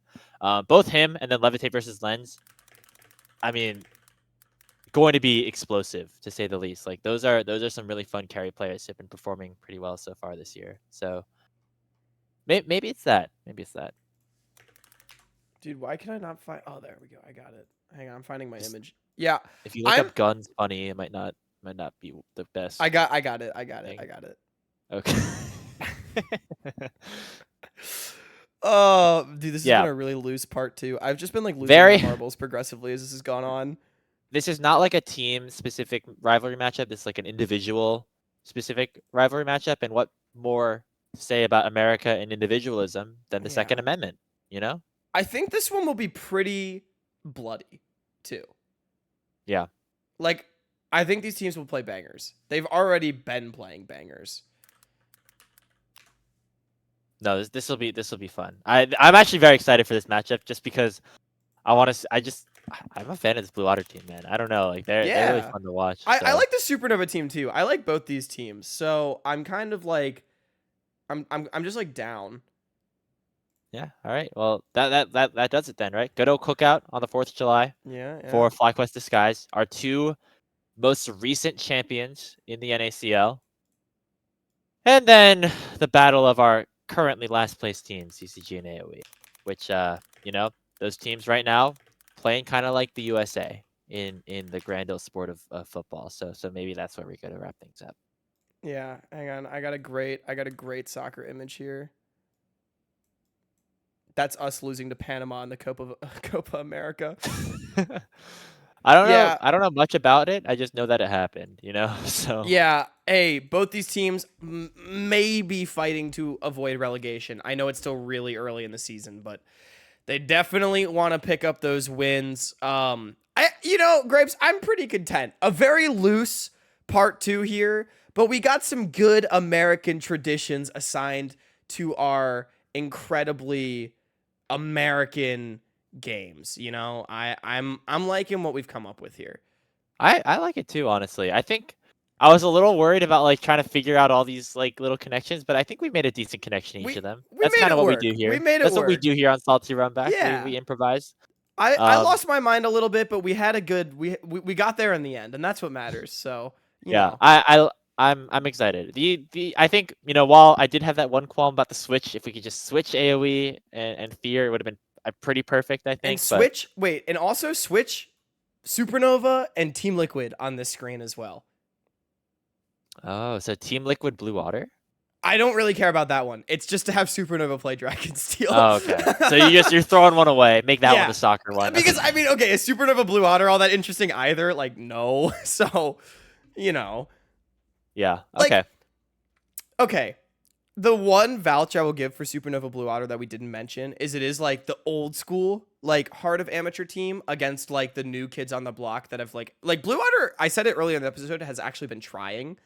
Both him and then Levitate versus Lens. I mean, going to be explosive to say the least. Like those are some really fun carry players who've been performing pretty well so far this year. So maybe it's that. Maybe it's that. Dude, why can I not find? Oh, there we go. I got it. Hang on, I'm finding my Just image. Yeah, if you look I'm. up guns funny, it might not be the best I got it. I got it. I thing. got it. Okay. Oh, dude, this has been Yeah. a really loose part too. I've just been like losing my Very marbles progressively as this has gone on. this is not like a team specific rivalry matchup. It's like an individual specific rivalry matchup. And what more to say about America and individualism than the Second Yeah, Amendment, you know? I think this one will be pretty bloody too. Yeah. Like, I think these teams will play bangers. They've already been playing bangers. No, this will be fun. I'm actually very excited for this matchup just because I want to. I'm a fan of this Blue Water team, man. I don't know, like they're really Yeah, fun to watch. I So like the Supernova team too. I like both these teams, so I'm kind of like, I'm just like down. yeah, all right. Well, that does it then, right? Good old cookout on the 4th of July Yeah, yeah. for FlyQuest Disguise, our two most recent champions in the NACL. And then the battle of our currently last place teams, CCG and AOE, which those teams right now playing kind of like the USA in the grand old sport of football. So maybe that's where we got to wrap things up. Yeah, hang on. I got a great soccer image here. That's us losing to Panama in the Copa America. I don't know. Yeah, I don't know much about it. I just know that it happened. So yeah. Hey, both these teams may be fighting to avoid relegation. I know it's still really early in the season, but they definitely want to pick up those wins. Grapes, I'm pretty content. A very loose part 2 here, but we got some good American traditions assigned to our incredibly American games. I'm liking what we've come up with here. I like it too. Honestly, I think. I was a little worried about like trying to figure out all these like little connections, but I think we made a decent connection each We of them. we That's made kind of it what we do work. We here. made it That's what we work. do here on Salty Runback. We Yeah. we improvise. I Um, lost my mind a little bit, but we had a good we got there in the end, and that's what matters. So, you yeah, know. I'm excited. The I think while I did have that one qualm about the switch, if we could just switch AOE and Fear, it would have been pretty perfect. I And think, but also switch Supernova and Team Liquid on this screen as well. oh, so Team Liquid Blue Water. I don't really care about that one. It's just to have Supernova play Dragonsteel. Oh, okay. So you're throwing one away. Make that one Yeah. the soccer one. Because Okay. I mean, okay, is Supernova Blue Water all that interesting either? Like, no. So, you know. Yeah. Like, Okay. okay. The one voucher I will give for Supernova Blue Otter that we didn't mention is it is like the old school, like heart of amateur team against like the new kids on the block that have like Blue Otter. I said it earlier in the episode, has actually been trying.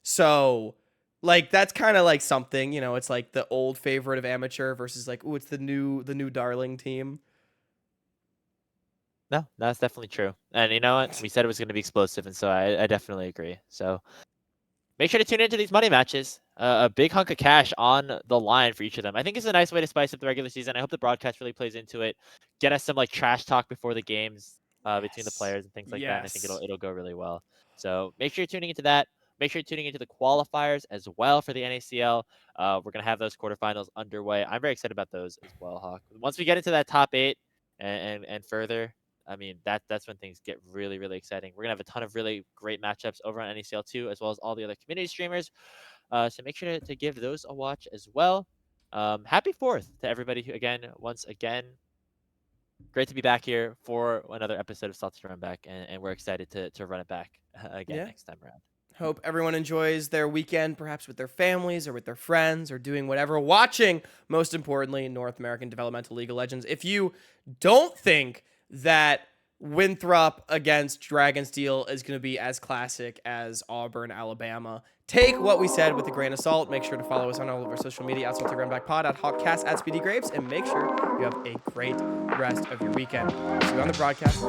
So like that's kind of like something, it's like the old favorite of amateur versus like, ooh, it's the new darling team. No, that's definitely true. And you know what? We said it was going to be explosive, and so I definitely agree. So make sure to tune into these money matches. A big hunk of cash on the line for each of them. I think it's a nice way to spice up the regular season. I hope the broadcast really plays into it. Get us some like trash talk before the games between the Yes. players and things like that. And I think Yes. it'll go really well. So make sure you're tuning into that. Make sure you're tuning into the qualifiers as well for the NACL. We're gonna have those quarterfinals underway. I'm very excited about those as well, Hawk. Once we get into that top 8 and further, I mean that's when things get really really exciting. We're gonna have a ton of really great matchups over on NACL 2 as well as all the other community streamers. So make sure to give those a watch as well. Happy 4th to everybody who, once again, great to be back here for another episode of Salty Runback, and we're excited to run it back again Yeah. next time around. Hope everyone enjoys their weekend, perhaps with their families or with their friends or doing whatever, watching, most importantly, North American Developmental League of Legends. If you don't think that Winthrop against Dragonsteel is going to be as classic as Auburn, Alabama, take what we said with a grain of salt. Make sure to follow us on all of our social media at Salty Runback Pod, at Hawkcast, at Speedy Grapes, and make sure you have a great rest of your weekend. See you on the broadcast.